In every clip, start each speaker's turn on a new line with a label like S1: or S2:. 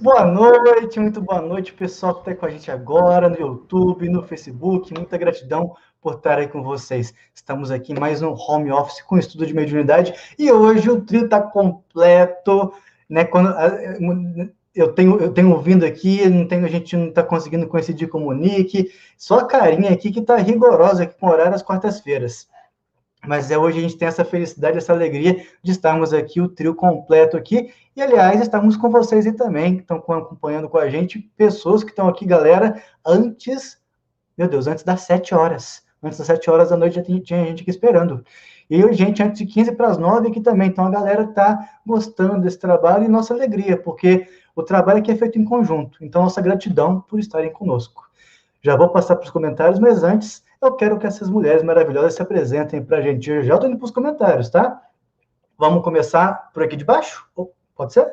S1: Boa muito boa noite, pessoal que está com a gente agora no YouTube, no Facebook. Muita gratidão por estar aí com vocês. Estamos aqui mais um home office com estudo de mediunidade e hoje o trio está completo, né? Eu tenho ouvindo aqui, a gente não está conseguindo coincidir com o Nick, só a carinha aqui que está rigorosa aqui com o horário às quartas-feiras. Mas hoje a gente tem essa felicidade, essa alegria de estarmos aqui, o trio completo aqui. E, aliás, estamos com vocês aí também, que estão acompanhando com a gente, pessoas que estão aqui, galera, antes das 7 horas. Antes das 7 horas da noite já tinha gente aqui esperando. E gente, antes de 15 para as 9 aqui também. Então, a galera está gostando desse trabalho e nossa alegria, porque o trabalho aqui é feito em conjunto. Então, nossa gratidão por estarem conosco. Já vou passar para os comentários, mas antes eu quero que essas mulheres maravilhosas se apresentem para a gente. Eu já estou indo para os comentários, tá? Vamos começar por aqui de baixo? Pode ser?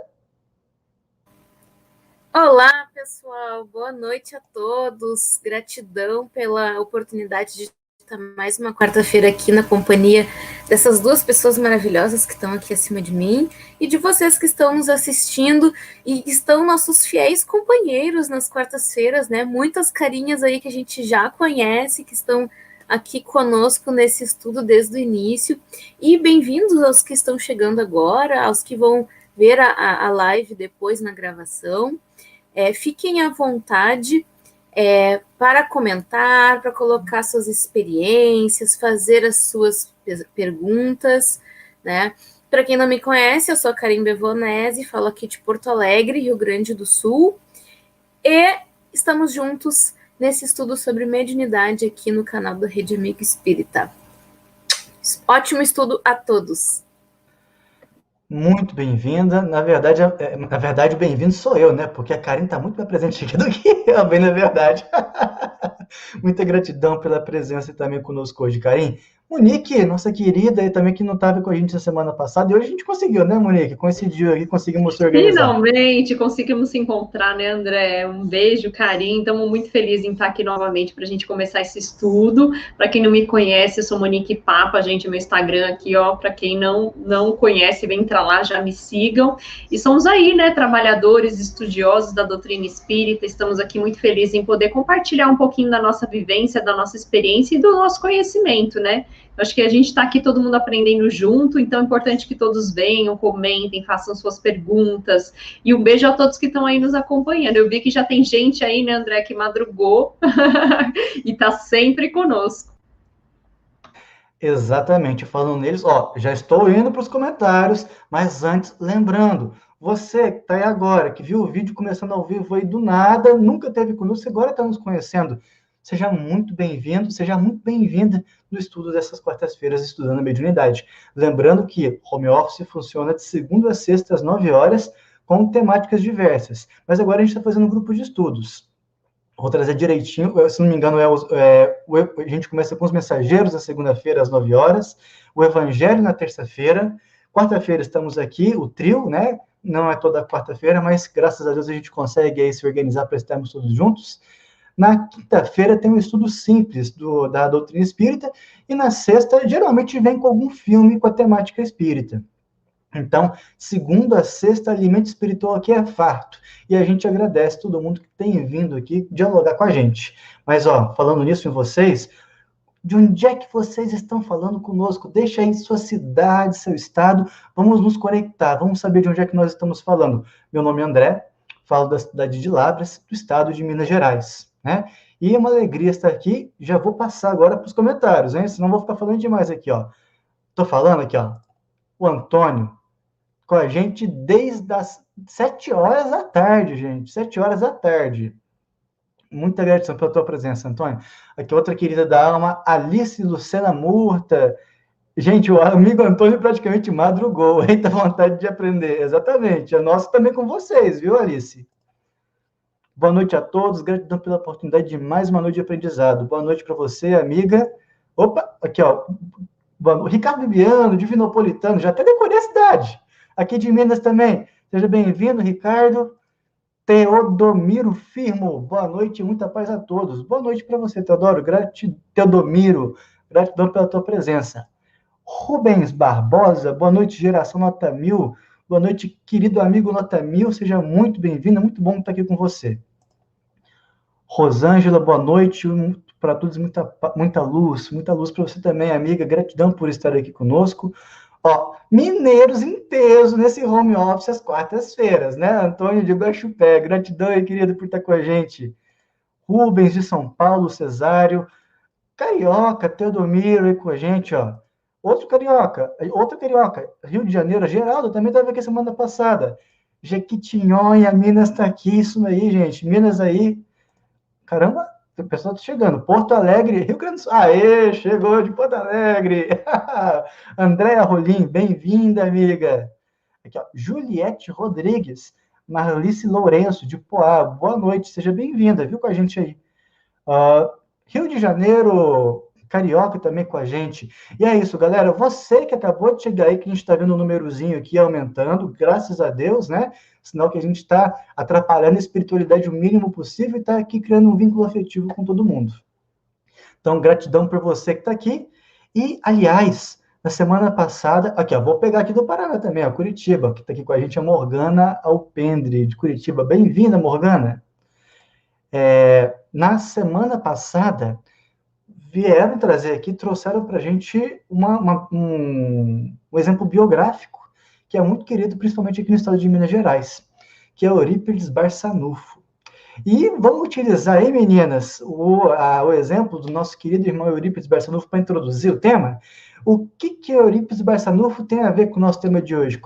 S2: Olá, pessoal. Boa noite a todos. Gratidão pela oportunidade de estar mais uma quarta-feira aqui na companhia dessas duas pessoas maravilhosas que estão aqui acima de mim e de vocês que estão nos assistindo e estão nossos fiéis companheiros nas quartas-feiras, né? Muitas carinhas aí que a gente já conhece, que estão aqui conosco nesse estudo desde o início. E bem-vindos aos que estão chegando agora, aos que vão ver a live depois na gravação. Fiquem à vontade para comentar, para colocar suas experiências, fazer as suas perguntas, né? Para quem não me conhece, eu sou a Karim Bevonese, falo aqui de Porto Alegre, Rio Grande do Sul, e estamos juntos nesse estudo sobre mediunidade aqui no canal da Rede Amigo Espírita. Ótimo estudo a todos!
S1: Muito bem-vinda. Na verdade, o bem-vindo sou eu, né? Porque a Karen está muito mais presente aqui do que eu, bem na verdade. Muita gratidão pela presença também conosco hoje, Karen. Monique, nossa querida, e também que não estava com a gente na semana passada, e hoje a gente conseguiu, né, Monique? Coincidiu aqui, conseguimos se organizar.
S3: Finalmente conseguimos se encontrar, né, André? Um beijo, carinho. Estamos muito felizes em estar aqui novamente para a gente começar esse estudo. Para quem não me conhece, eu sou Monique Papa, gente, meu Instagram aqui, ó. Para quem não conhece, vem entrar lá, já me sigam. E somos aí, né, trabalhadores, estudiosos da doutrina espírita. Estamos aqui muito felizes em poder compartilhar um pouquinho da nossa vivência, da nossa experiência e do nosso conhecimento, né? Acho que a gente está aqui todo mundo aprendendo junto, então é importante que todos venham, comentem, façam suas perguntas. E um beijo a todos que estão aí nos acompanhando. Eu vi que já tem gente aí, né, André, que madrugou e está sempre conosco.
S1: Exatamente, falando neles, já estou indo para os comentários, mas antes, lembrando, você que está aí agora, que viu o vídeo começando ao vivo aí do nada, nunca teve conosco, agora está nos conhecendo, seja muito bem-vindo, seja muito bem-vinda no estudo dessas quartas-feiras, estudando a mediunidade. Lembrando que home office funciona de segunda a sexta, às 9 horas, com temáticas diversas, mas agora a gente está fazendo um grupo de estudos. Vou trazer direitinho, se não me engano, a gente começa com os mensageiros na segunda-feira, às 9 horas, o evangelho na terça-feira, quarta-feira estamos aqui, o trio, né? Não é toda quarta-feira, mas graças a Deus a gente consegue aí se organizar para estarmos todos juntos. Na quinta-feira tem um estudo simples da doutrina espírita, e na sexta, geralmente, vem com algum filme com a temática espírita. Então, segunda a sexta, alimento espiritual aqui é farto. E a gente agradece todo mundo que tem vindo aqui dialogar com a gente. Mas, falando nisso em vocês, de onde é que vocês estão falando conosco? Deixa aí sua cidade, seu estado, vamos nos conectar, vamos saber de onde é que nós estamos falando. Meu nome é André, falo da cidade de Lavras, do estado de Minas Gerais, né? E é uma alegria estar aqui, já vou passar agora para os comentários, hein? Senão vou ficar falando demais aqui, Tô falando aqui, o Antônio, com a gente desde as 7 horas da tarde, gente. 7 horas da tarde. Muita gratidão pela tua presença, Antônio. Aqui outra querida da alma, Alice Lucena Murta. Gente, o amigo Antônio praticamente madrugou. Eita vontade de aprender. Exatamente. A nossa também com vocês, viu, Alice? Boa noite a todos. Gratidão pela oportunidade de mais uma noite de aprendizado. Boa noite para você, amiga. Opa, aqui, Ricardo Bibiano, Divinopolitano. Já até decorei a cidade. Aqui de Minas também. Seja bem-vindo, Ricardo. Teodomiro Firmo. Boa noite e muita paz a todos. Boa noite para você, Teodoro. Teodomiro. Gratidão pela tua presença. Rubens Barbosa. Boa noite, Geração Nota 1000. Boa noite, querido amigo Nota Mil, seja muito bem-vindo, muito bom estar aqui com você. Rosângela, boa noite, para todos, muita luz para você também, amiga, gratidão por estar aqui conosco. Ó, mineiros em peso nesse home office às quartas-feiras, né? Antônio de Guaxupé, gratidão aí, querido, por estar com a gente. Rubens de São Paulo, Cesário, Carioca, Teodomiro aí com a gente, ó. Outra carioca, Rio de Janeiro, Geraldo também estava aqui semana passada. Jequitinhonha, Minas está aqui, isso aí, gente. Minas aí, caramba, o pessoal está chegando. Porto Alegre, Rio Grande do Sul. Aê, chegou de Porto Alegre. Andréa Rolim, bem-vinda, amiga. Aqui, ó, Juliette Rodrigues, Marlice Lourenço, de Poá. Boa noite, seja bem-vinda, viu, com a gente aí. Rio de Janeiro, Carioca também com a gente. E é isso, galera. Você que acabou de chegar aí, que a gente está vendo o númerozinho aqui aumentando, graças a Deus, né? Sinal que a gente está atrapalhando a espiritualidade o mínimo possível e está aqui criando um vínculo afetivo com todo mundo. Então, gratidão por você que está aqui. E, aliás, na semana passada, aqui, ó, vou pegar aqui do Paraná também, ó, Curitiba, que está aqui com a gente, a Morgana Alpendre, de Curitiba. Bem-vinda, Morgana. Na semana passada, vieram trazer aqui, trouxeram para a gente um exemplo biográfico, que é muito querido, principalmente aqui no estado de Minas Gerais, que é Eurípides Barçanufo. E vamos utilizar aí, meninas, o exemplo do nosso querido irmão Eurípides Barçanufo para introduzir o tema. O que Eurípides Barçanufo tem a ver com o nosso tema de hoje?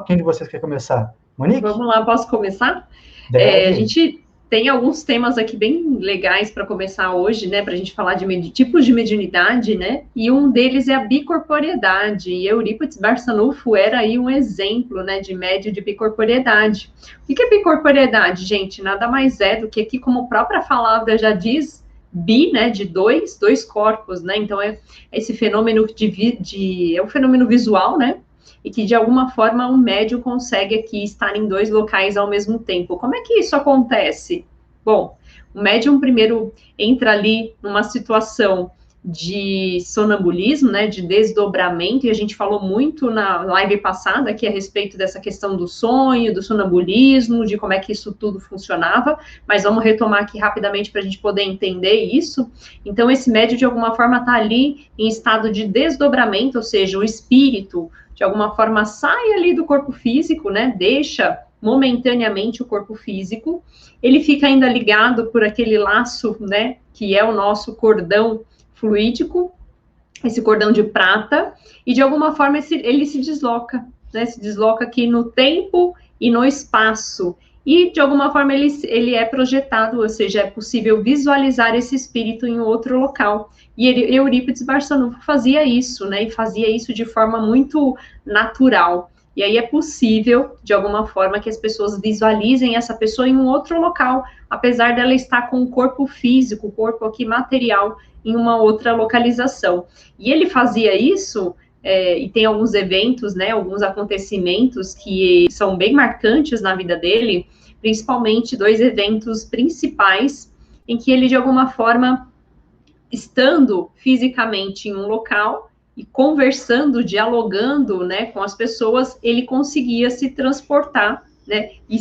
S1: Quem de vocês quer começar? Monique?
S3: Vamos lá, posso começar? A gente tem alguns temas aqui bem legais para começar hoje, né, para a gente falar de tipos de mediunidade, né, e um deles é a bicorporeidade, e Eurípides Barçanufo era aí um exemplo, né, de médium de bicorporeidade. O que é bicorporeidade, gente? Nada mais é do que aqui, como a própria palavra já diz, bi, né, de dois corpos, né, então é esse fenômeno é um fenômeno visual, né, e que, de alguma forma, um médium consegue aqui estar em dois locais ao mesmo tempo. Como é que isso acontece? Bom, o médium primeiro entra ali numa situação de sonambulismo, né, de desdobramento, e a gente falou muito na live passada aqui a respeito dessa questão do sonho, do sonambulismo, de como é que isso tudo funcionava, mas vamos retomar aqui rapidamente para a gente poder entender isso. Então, esse médium, de alguma forma, está ali em estado de desdobramento, ou seja, o espírito, de alguma forma, sai ali do corpo físico, né, deixa momentaneamente o corpo físico, ele fica ainda ligado por aquele laço, né, que é o nosso cordão fluídico, esse cordão de prata, e de alguma forma ele se desloca, né, se desloca aqui no tempo e no espaço, e de alguma forma ele é projetado, ou seja, é possível visualizar esse espírito em outro local. E Eurípides Barçanufo fazia isso, né, e fazia isso de forma muito natural. E aí é possível, de alguma forma, que as pessoas visualizem essa pessoa em um outro local, apesar dela estar com o corpo físico, o corpo aqui material, em uma outra localização. E ele fazia isso, e tem alguns eventos, né, alguns acontecimentos que são bem marcantes na vida dele, principalmente 2 eventos principais, em que ele, de alguma forma, estando fisicamente em um local e conversando, dialogando, né, com as pessoas, ele conseguia se transportar, né, e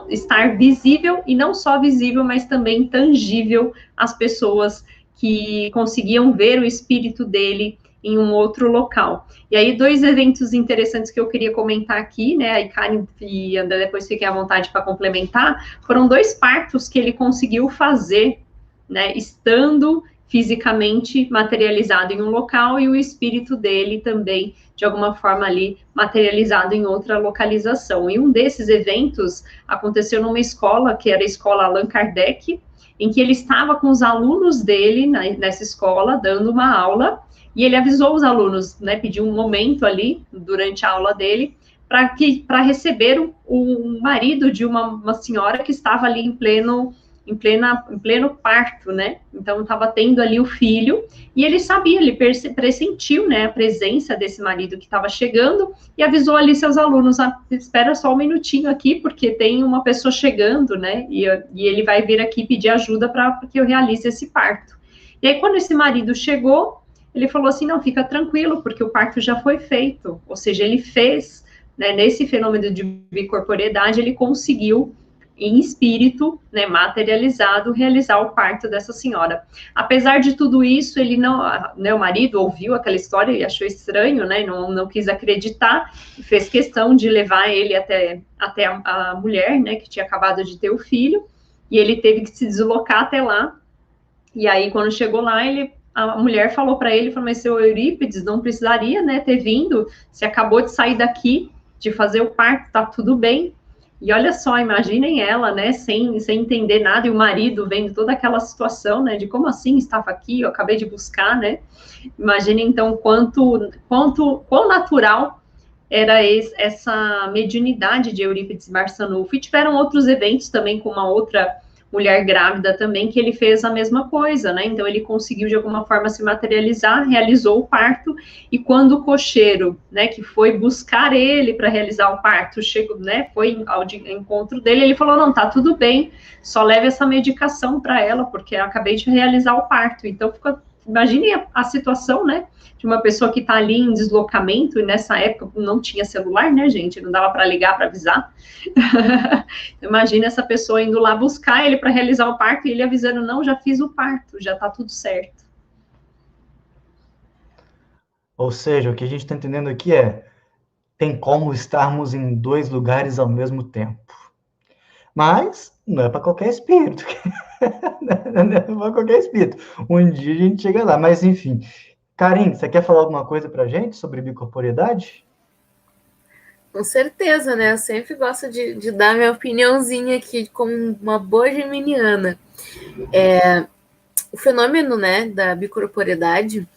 S3: estar visível, e não só visível, mas também tangível às pessoas que conseguiam ver o espírito dele em um outro local. E aí, 2 eventos interessantes que eu queria comentar aqui, né, a Karen e André, depois fiquem à vontade para complementar, foram 2 partos que ele conseguiu fazer, né, estando fisicamente materializado em um local e o espírito dele também, de alguma forma ali, materializado em outra localização. E um desses eventos aconteceu numa escola, que era a escola Allan Kardec, em que ele estava com os alunos dele nessa escola, dando uma aula, e ele avisou os alunos, né, pediu um momento ali, durante a aula dele, para receber o marido de uma senhora que estava ali em pleno parto, né, então estava tendo ali o filho, e ele sabia, ele pressentiu, né, a presença desse marido que estava chegando, e avisou ali seus alunos, espera só um minutinho aqui, porque tem uma pessoa chegando, né, e ele vai vir aqui pedir ajuda para que eu realize esse parto. E aí, quando esse marido chegou, ele falou assim, não, fica tranquilo, porque o parto já foi feito, ou seja, ele fez, né, nesse fenômeno de bicorporiedade, ele conseguiu, em espírito, né, materializado, realizar o parto dessa senhora. Apesar de tudo isso, ele não, né, o marido ouviu aquela história e achou estranho, né, não quis acreditar, fez questão de levar ele até a mulher, né, que tinha acabado de ter o filho, e ele teve que se deslocar até lá. E aí, quando chegou lá, a mulher falou para ele, mas seu Eurípides não precisaria, né, ter vindo, você acabou de sair daqui, de fazer o parto, tá tudo bem. E olha só, imaginem ela, né, sem entender nada, e o marido vendo toda aquela situação, né, de como assim estava aqui, eu acabei de buscar, né. Imaginem, então, quão natural era essa mediunidade de Eurípides Barçanufo. E tiveram outros eventos também com uma outra mulher grávida também, que ele fez a mesma coisa, né? Então, ele conseguiu, de alguma forma, se materializar, realizou o parto, e quando o cocheiro, né, que foi buscar ele para realizar o parto, chegou, né, foi ao encontro dele, ele falou, não, tá tudo bem, só leve essa medicação para ela, porque eu acabei de realizar o parto. Então, imagine a situação, né, de uma pessoa que está ali em deslocamento, e nessa época não tinha celular, né, gente? Não dava para ligar, para avisar. Imagina essa pessoa indo lá buscar ele para realizar o parto, e ele avisando, não, já fiz o parto, já está tudo certo.
S1: Ou seja, o que a gente está entendendo aqui tem como estarmos em 2 lugares ao mesmo tempo. Mas não é para qualquer espírito. Não é para qualquer espírito. Um dia a gente chega lá, mas enfim. Karim, você quer falar alguma coisa para a gente sobre bicorporiedade?
S2: Com certeza, né? Eu sempre gosto de dar minha opiniãozinha aqui como uma boa geminiana. O fenômeno, né, da bicorporiedade,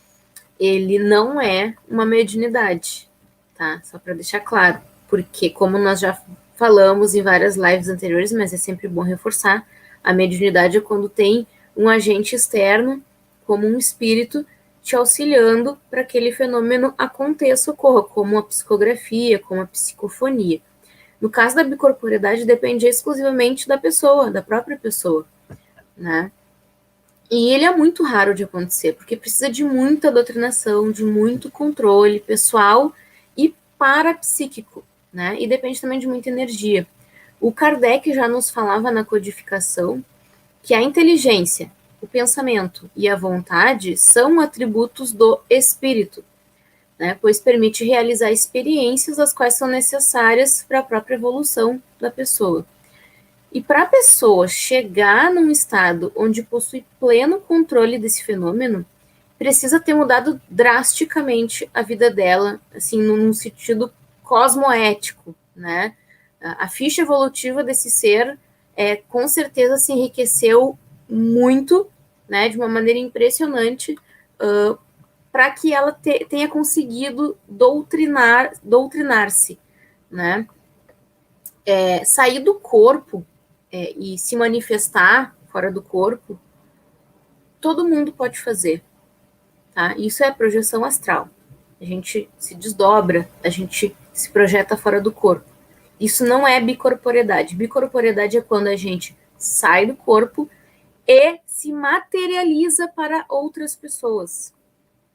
S2: ele não é uma mediunidade, tá? Só para deixar claro. Porque, como nós já falamos em várias lives anteriores, mas é sempre bom reforçar, a mediunidade é quando tem um agente externo, como um espírito, te auxiliando para que aquele fenômeno aconteça, ocorra, como a psicografia, como a psicofonia. No caso da bicorporiedade, depende exclusivamente da pessoa, da própria pessoa, né? E ele é muito raro de acontecer, porque precisa de muita doutrinação, de muito controle pessoal e parapsíquico, né? E depende também de muita energia. O Kardec já nos falava na codificação que a inteligência, o pensamento e a vontade são atributos do espírito, né? Pois permite realizar experiências as quais são necessárias para a própria evolução da pessoa. E para a pessoa chegar num estado onde possui pleno controle desse fenômeno, precisa ter mudado drasticamente a vida dela, assim, num sentido cosmoético, né? A ficha evolutiva desse ser, com certeza, se enriqueceu muito, né, de uma maneira impressionante, para que ela tenha conseguido doutrinar-se, né? Sair do corpo e se manifestar fora do corpo, todo mundo pode fazer, tá? Isso é projeção astral. A gente se desdobra, a gente se projeta fora do corpo. Isso não é bicorporiedade. Bicorporiedade é quando a gente sai do corpo e se materializa para outras pessoas,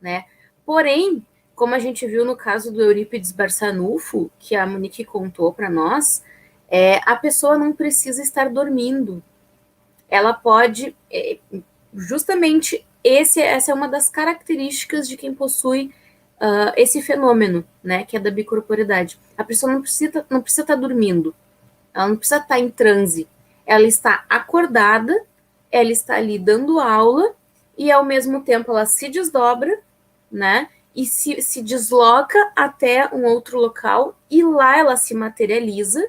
S2: né? Porém, como a gente viu no caso do Eurípides Barçanufo, que a Monique contou para nós, a pessoa não precisa estar dormindo. Ela pode, justamente, essa é uma das características de quem possui esse fenômeno, né, que é da bicorporiedade. A pessoa não precisa estar dormindo, ela não precisa estar em transe, ela está acordada, ela está ali dando aula, e ao mesmo tempo ela se desdobra, né, e se desloca até um outro local, e lá ela se materializa,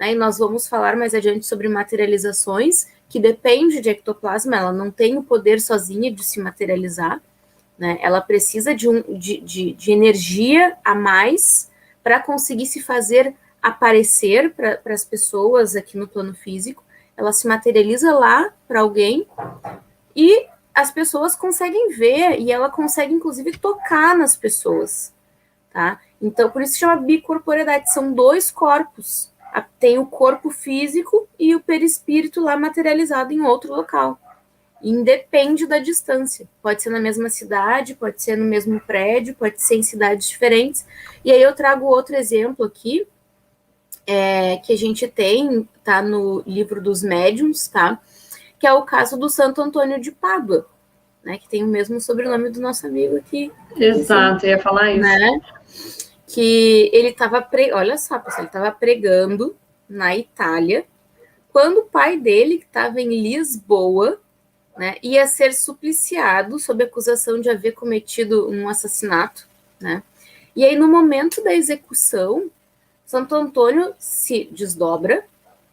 S2: né, e nós vamos falar mais adiante sobre materializações, que depende de ectoplasma, ela não tem o poder sozinha de se materializar, né? Ela precisa de energia a mais para conseguir se fazer aparecer para as pessoas aqui no plano físico. Ela se materializa lá para alguém e as pessoas conseguem ver e ela consegue, inclusive, tocar nas pessoas, tá? Então, por isso se chama bicorporiedade, são 2 corpos. Tem o corpo físico e o perispírito lá materializado em outro local. Independe da distância. Pode ser na mesma cidade, pode ser no mesmo prédio, pode ser em cidades diferentes. E aí eu trago outro exemplo aqui, que a gente tem, tá no livro dos médiuns, tá? Que é o caso do Santo Antônio de Pádua, né? Que tem o mesmo sobrenome do nosso amigo aqui.
S3: Exato, eu ia falar isso.
S2: Né? Que ele estava, olha só, pessoal, ele estava pregando na Itália, quando o pai dele, que estava em Lisboa, né, ia ser supliciado sob acusação de haver cometido um assassinato, né? E aí, no momento da execução, Santo Antônio se desdobra,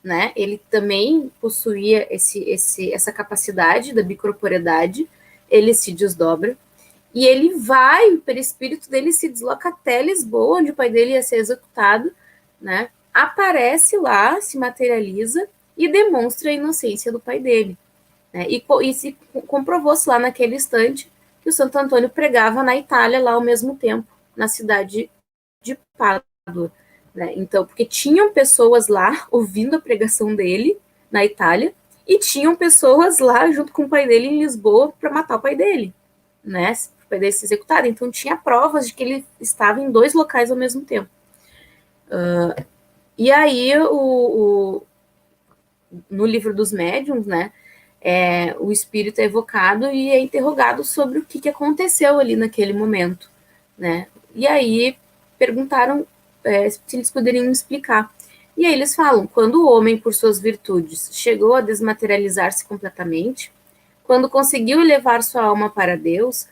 S2: né? Ele também possuía essa capacidade da bicorporeidade, ele se desdobra, e ele vai, o perispírito dele se desloca até Lisboa, onde o pai dele ia ser executado, né? Aparece lá, se materializa e demonstra a inocência do pai dele. Né? E se comprovou-se lá naquele instante que o Santo Antônio pregava na Itália lá ao mesmo tempo, na cidade de Pádua. Né? Então, porque tinham pessoas lá ouvindo a pregação dele na Itália e tinham pessoas lá junto com o pai dele em Lisboa para matar o pai dele, né? O pai dele ser executado. Então, tinha provas de que ele estava em 2 locais ao mesmo tempo. E aí, no livro dos médiuns, né? O espírito é evocado e é interrogado sobre o que aconteceu ali naquele momento, né? E aí perguntaram se eles poderiam explicar. E aí eles falam, quando o homem, por suas virtudes, chegou a desmaterializar-se completamente, quando conseguiu elevar sua alma para Deus,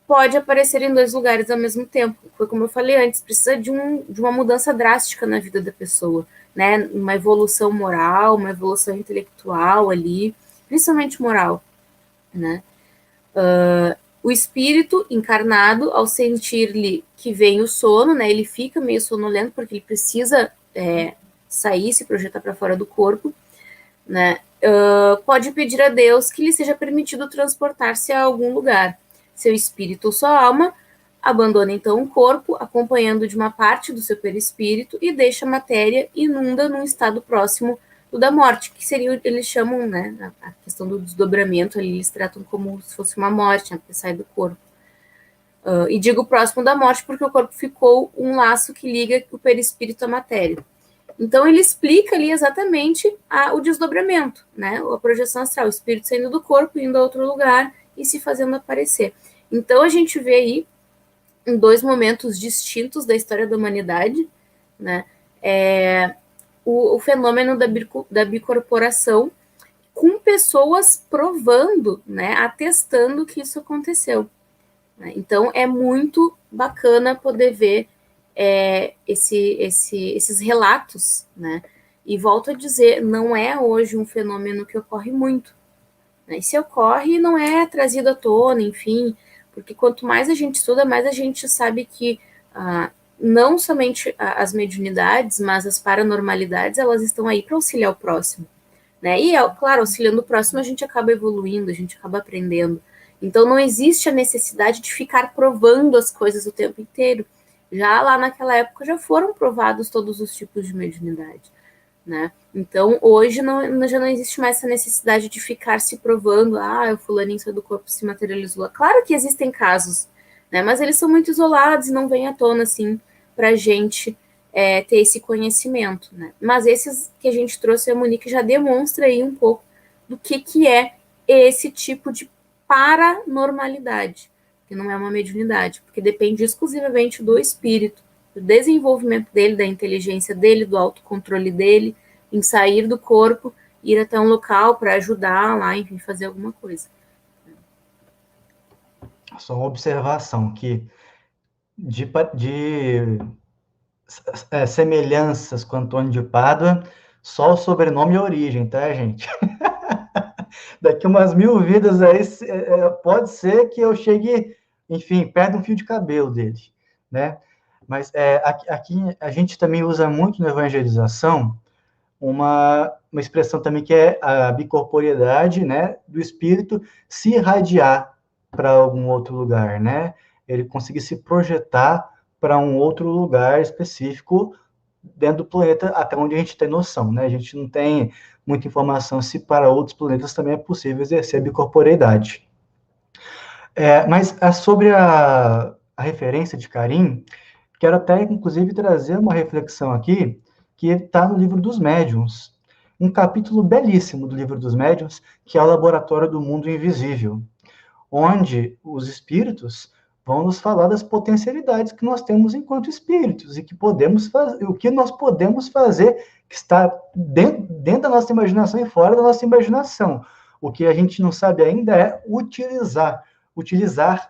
S2: pode aparecer em 2 lugares ao mesmo tempo. Foi como eu falei antes, precisa de uma mudança drástica na vida da pessoa, né? Uma evolução moral, uma evolução intelectual ali, principalmente moral, né? O espírito encarnado, ao sentir-lhe que vem o sono, né, ele fica meio sonolento porque ele precisa sair, se projetar para fora do corpo, né? Pode pedir a Deus que lhe seja permitido transportar-se a algum lugar. Seu espírito ou sua alma abandona então o corpo, acompanhando de uma parte do seu perispírito e deixa a matéria inunda num estado próximo do da morte, que seria, eles chamam, né, a questão do desdobramento, ali eles tratam como se fosse uma morte, né, porque sai do corpo. E digo próximo da morte porque o corpo ficou um laço que liga o perispírito à matéria. Então, ele explica ali exatamente o desdobramento, né, a projeção astral, o espírito saindo do corpo, indo a outro lugar e se fazendo aparecer. Então, a gente vê aí, em 2 momentos distintos da história da humanidade, né, o fenômeno da bicorporação, com pessoas provando, né, atestando que isso aconteceu. Né? Então, é muito bacana poder ver esses relatos, né? E volto a dizer, não é hoje um fenômeno que ocorre muito. Né? E se ocorre, não é trazido à tona, enfim, porque quanto mais a gente estuda, mais a gente sabe que não somente as mediunidades, mas as paranormalidades, elas estão aí para auxiliar o próximo. Né? E, claro, auxiliando o próximo, a gente acaba evoluindo, a gente acaba aprendendo. Então, não existe a necessidade de ficar provando as coisas o tempo inteiro. Já lá naquela época já foram provados todos os tipos de mediunidade, né? Então, hoje já não existe mais essa necessidade de ficar se provando, o fulaninho saiu do corpo, se materializou. Claro que existem casos, né? Mas eles são muito isolados e não vêm à tona, assim, pra gente ter esse conhecimento, né? Mas esses que a gente trouxe, a Monique já demonstra aí um pouco do que é esse tipo de paranormalidade, que não é uma mediunidade, porque depende exclusivamente do espírito, do desenvolvimento dele, da inteligência dele, do autocontrole dele, em sair do corpo, ir até um local para ajudar lá, enfim, fazer alguma coisa.
S1: Só uma observação que de semelhanças com Antônio de Pádua, só o sobrenome e a origem, tá, gente? Daqui umas 1000 vidas aí, pode ser que eu chegue, enfim, perto do fio de cabelo dele, né? Mas aqui a gente também usa muito na evangelização uma expressão também que é a bicorporiedade, né, do espírito se irradiar para algum outro lugar, né? Ele conseguir se projetar para um outro lugar específico dentro do planeta, até onde a gente tem noção, né? A gente não tem muita informação se para outros planetas também é possível exercer a bicorporeidade. Mas sobre a referência de Karim, quero até, inclusive, trazer uma reflexão aqui, que está no Livro dos Médiuns. Um capítulo belíssimo do Livro dos Médiuns, que é o Laboratório do Mundo Invisível, onde os espíritos vão nos falar das potencialidades que nós temos enquanto espíritos e que podemos fazer, o que nós podemos fazer que está dentro da nossa imaginação e fora da nossa imaginação. O que a gente não sabe ainda é utilizar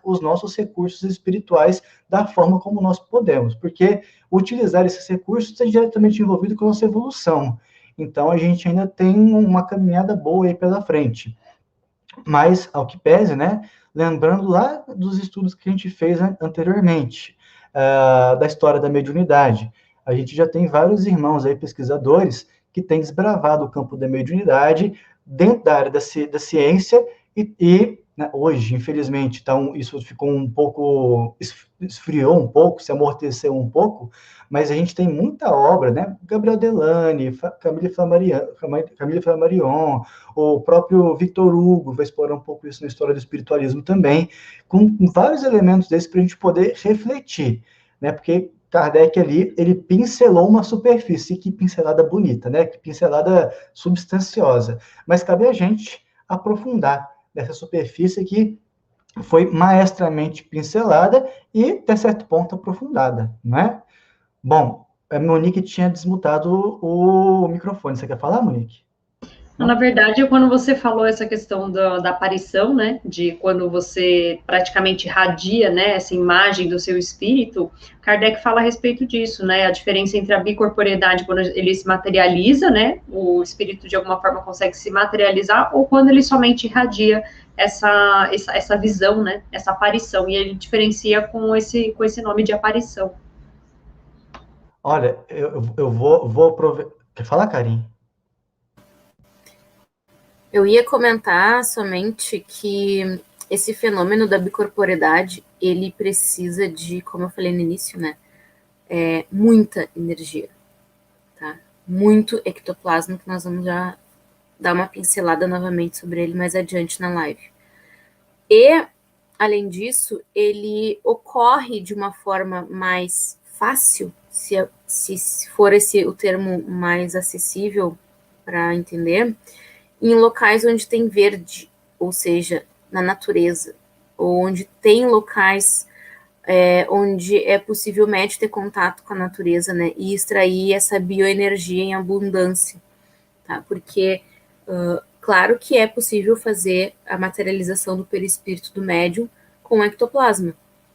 S1: os nossos recursos espirituais da forma como nós podemos, porque utilizar esses recursos está diretamente envolvido com a nossa evolução. Então, a gente ainda tem uma caminhada boa aí pela frente. Mas, ao que pese, né, lembrando lá dos estudos que a gente fez anteriormente, da história da mediunidade, a gente já tem vários irmãos aí, pesquisadores, que têm desbravado o campo da mediunidade dentro da área da ciência né, hoje, infelizmente, então, isso ficou um pouco, esfriou um pouco, se amorteceu um pouco, mas a gente tem muita obra, né? Gabriel Delany, Camille Flammarion, o próprio Victor Hugo vai explorar um pouco isso na história do espiritualismo também, com vários elementos desses para a gente poder refletir, né? Porque Kardec ali, ele pincelou uma superfície, que pincelada bonita, né? Que pincelada substanciosa. Mas cabe a gente aprofundar dessa superfície que foi maestramente pincelada e, até certo ponto, aprofundada, não é? Bom, a Monique tinha desmutado o microfone. Você quer falar, Monique?
S3: Na verdade, quando você falou essa questão da aparição, né, de quando você praticamente radia, né, essa imagem do seu espírito, Kardec fala a respeito disso, né, a diferença entre a bicorporeidade, quando ele se materializa, né, o espírito de alguma forma consegue se materializar, ou quando ele somente irradia essa visão, né, essa aparição, e ele diferencia com esse nome de aparição.
S1: Olha, eu vou aproveitar. Quer falar, Karim?
S2: Eu ia comentar somente que esse fenômeno da bicorporeidade, ele precisa de, como eu falei no início, né, muita energia, tá? Muito ectoplasma, que nós vamos já dar uma pincelada novamente sobre ele mais adiante na live. E, além disso, ele ocorre de uma forma mais fácil, se for esse o termo mais acessível para entender, em locais onde tem verde, ou seja, na natureza, ou onde tem locais onde é possível o médium ter contato com a natureza, né, e extrair essa bioenergia em abundância, tá? Porque, claro que é possível fazer a materialização do perispírito do médium com ectoplasma,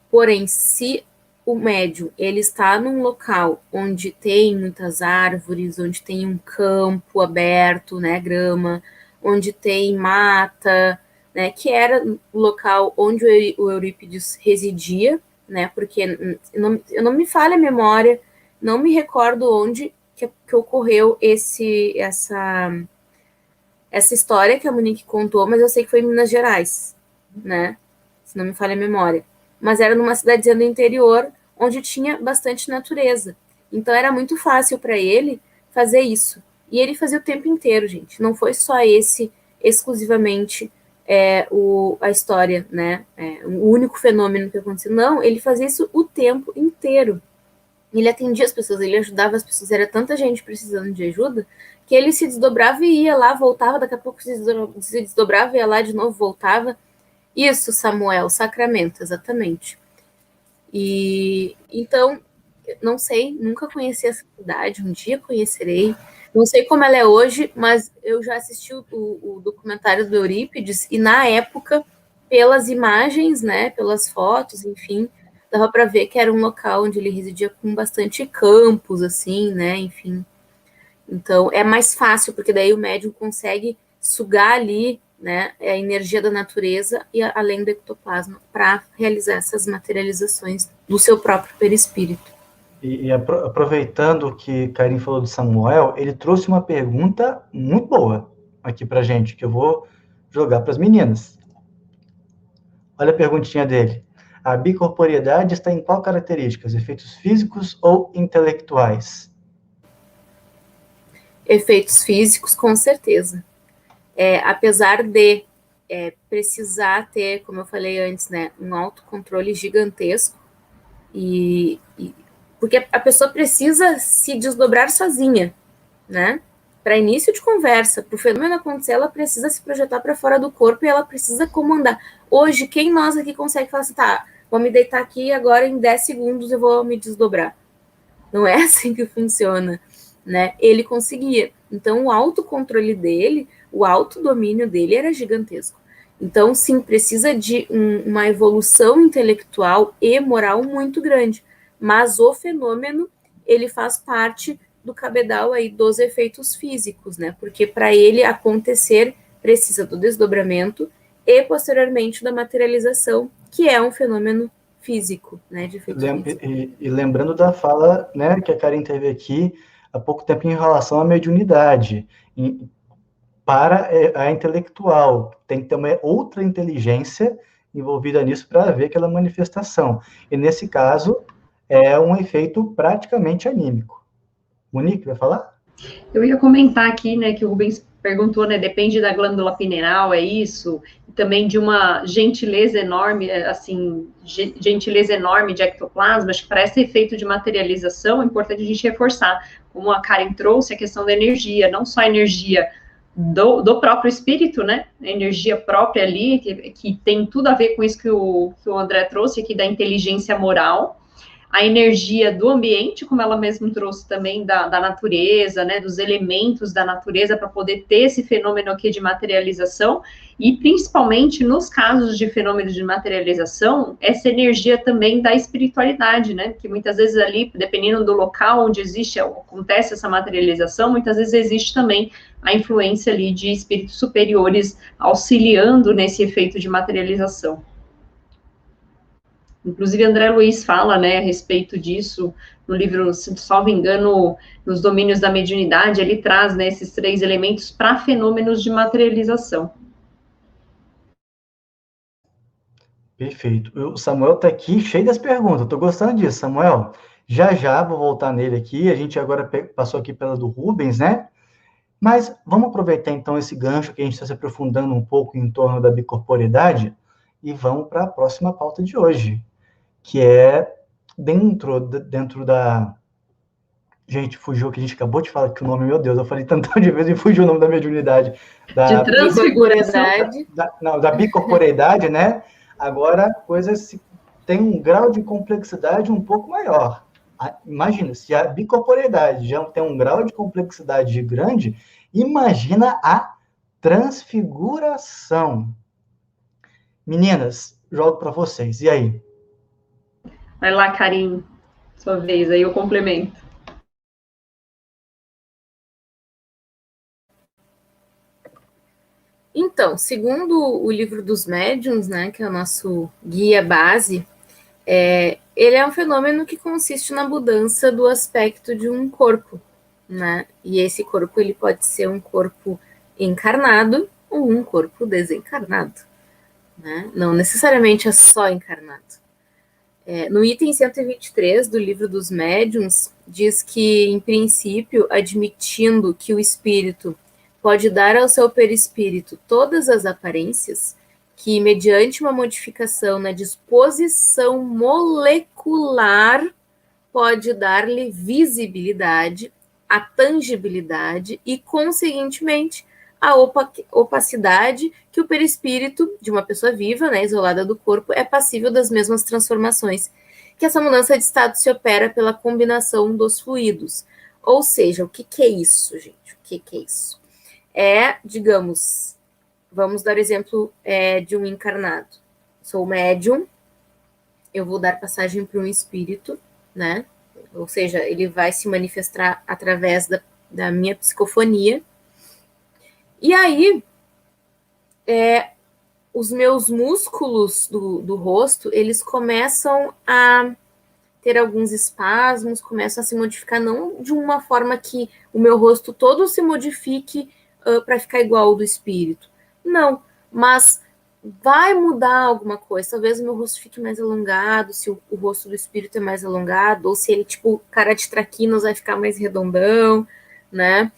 S2: porém, se o médium, ele está num local onde tem muitas árvores, onde tem um campo aberto, né, grama, onde tem mata, né, que era o local onde o Eurípides residia, né, porque eu não me falha a memória, não me recordo onde que ocorreu essa história que a Monique contou, mas eu sei que foi em Minas Gerais, né, se não me falha a memória. Mas era numa cidadezinha do interior, onde tinha bastante natureza. Então era muito fácil para ele fazer isso. E ele fazia o tempo inteiro, gente. Não foi só esse, exclusivamente, a história, né? O único fenômeno que aconteceu. Não, ele fazia isso o tempo inteiro. Ele atendia as pessoas, ele ajudava as pessoas. Era tanta gente precisando de ajuda, que ele se desdobrava e ia lá, voltava, daqui a pouco se desdobrava, ia lá de novo, voltava. Isso, Samuel, sacramento, exatamente. E então, não sei, nunca conheci essa cidade, um dia conhecerei. Não sei como ela é hoje, mas eu já assisti o documentário do Eurípides e na época, pelas imagens, né, pelas fotos, enfim, dava para ver que era um local onde ele residia com bastante campos, assim, né, enfim. Então, é mais fácil, porque daí o médium consegue sugar ali, né, a energia da natureza e além do ectoplasma para realizar essas materializações do seu próprio perispírito.
S1: E aproveitando que Karim falou de Samuel, ele trouxe uma pergunta muito boa aqui para gente, que eu vou jogar para as meninas. Olha a perguntinha dele. A bicorporiedade está em qual características? Efeitos físicos ou intelectuais?
S2: Efeitos físicos, com certeza. Apesar de precisar ter, como eu falei antes, né, um autocontrole gigantesco e porque a pessoa precisa se desdobrar sozinha, né? Para início de conversa, para o fenômeno acontecer, ela precisa se projetar para fora do corpo e ela precisa comandar. Hoje, quem nós aqui consegue falar assim, tá, vou me deitar aqui e agora em 10 segundos eu vou me desdobrar? Não é assim que funciona, né? Ele conseguia. Então, o autocontrole dele, o autodomínio dele era gigantesco. Então, sim, precisa de uma evolução intelectual e moral muito grande. Mas o fenômeno, ele faz parte do cabedal aí dos efeitos físicos, né? Porque para ele acontecer, precisa do desdobramento e, posteriormente, da materialização, que é um fenômeno físico, né? De efeito físico.
S1: E lembrando da fala, né, que a Karen teve aqui há pouco tempo em relação à mediunidade. Para a intelectual, tem que ter uma outra inteligência envolvida nisso para ver aquela manifestação. E nesse caso, é um efeito praticamente anímico. Monique, vai falar?
S3: Eu ia comentar aqui, né, que o Rubens perguntou, né, depende da glândula pineal, é isso? E também de uma gentileza enorme, assim, gentileza enorme de ectoplasma, acho que para esse efeito de materialização, é importante a gente reforçar, como a Karen trouxe, a questão da energia, não só a energia do próprio espírito, né, a energia própria ali, que tem tudo a ver com isso que o André trouxe aqui, da inteligência moral, a energia do ambiente, como ela mesma trouxe também da natureza, né, dos elementos da natureza, para poder ter esse fenômeno aqui de materialização, e principalmente nos casos de fenômenos de materialização, essa energia também da espiritualidade, né, que muitas vezes ali, dependendo do local onde acontece essa materialização, muitas vezes existe também a influência ali de espíritos superiores auxiliando nesse efeito de materialização. Inclusive, André Luiz fala, né, a respeito disso, no livro, se salvo engano, nos domínios da mediunidade, ele traz, né, esses 3 elementos para fenômenos de materialização.
S1: Perfeito. O Samuel está aqui cheio das perguntas. Estou gostando disso, Samuel. Já vou voltar nele aqui. A gente agora passou aqui pela do Rubens, né? Mas vamos aproveitar então esse gancho que a gente está se aprofundando um pouco em torno da bicorporeidade e vamos para a próxima pauta de hoje, que é dentro da... Gente, fugiu que a gente acabou de falar que o nome, meu Deus, eu falei tanto de vezes e fugiu o nome da mediunidade.
S3: De transfiguração.
S1: Da bicorporeidade, né? Agora, a coisa tem um grau de complexidade um pouco maior. Imagina, se a bicorporeidade já tem um grau de complexidade grande, imagina a transfiguração. Meninas, jogo para vocês. E aí?
S3: Vai lá, Karim, sua vez, aí eu complemento.
S2: Então, segundo o livro dos médiuns, né, que é o nosso guia base, ele é um fenômeno que consiste na mudança do aspecto de um corpo, né? E esse corpo ele pode ser um corpo encarnado ou um corpo desencarnado, né? Não necessariamente é só encarnado. No item 123 do livro dos médiuns, diz que, em princípio, admitindo que o espírito pode dar ao seu perispírito todas as aparências, que, mediante uma modificação na disposição molecular, pode dar-lhe visibilidade, a tangibilidade e, conseguintemente, a opacidade que o perispírito de uma pessoa viva, né, isolada do corpo, é passível das mesmas transformações, que essa mudança de estado se opera pela combinação dos fluidos. Ou seja, o que é isso, gente? O que é isso? Digamos, vamos dar exemplo de um encarnado. Sou médium, eu vou dar passagem para um espírito, né? Ou seja, ele vai se manifestar através da minha psicofonia. E aí, os meus músculos do rosto, eles começam a ter alguns espasmos, começam a se modificar, não de uma forma que o meu rosto todo se modifique para ficar igual ao do espírito. Não, mas vai mudar alguma coisa. Talvez o meu rosto fique mais alongado, se o rosto do espírito é mais alongado, ou se ele, tipo, cara de traquinas vai ficar mais redondão, né?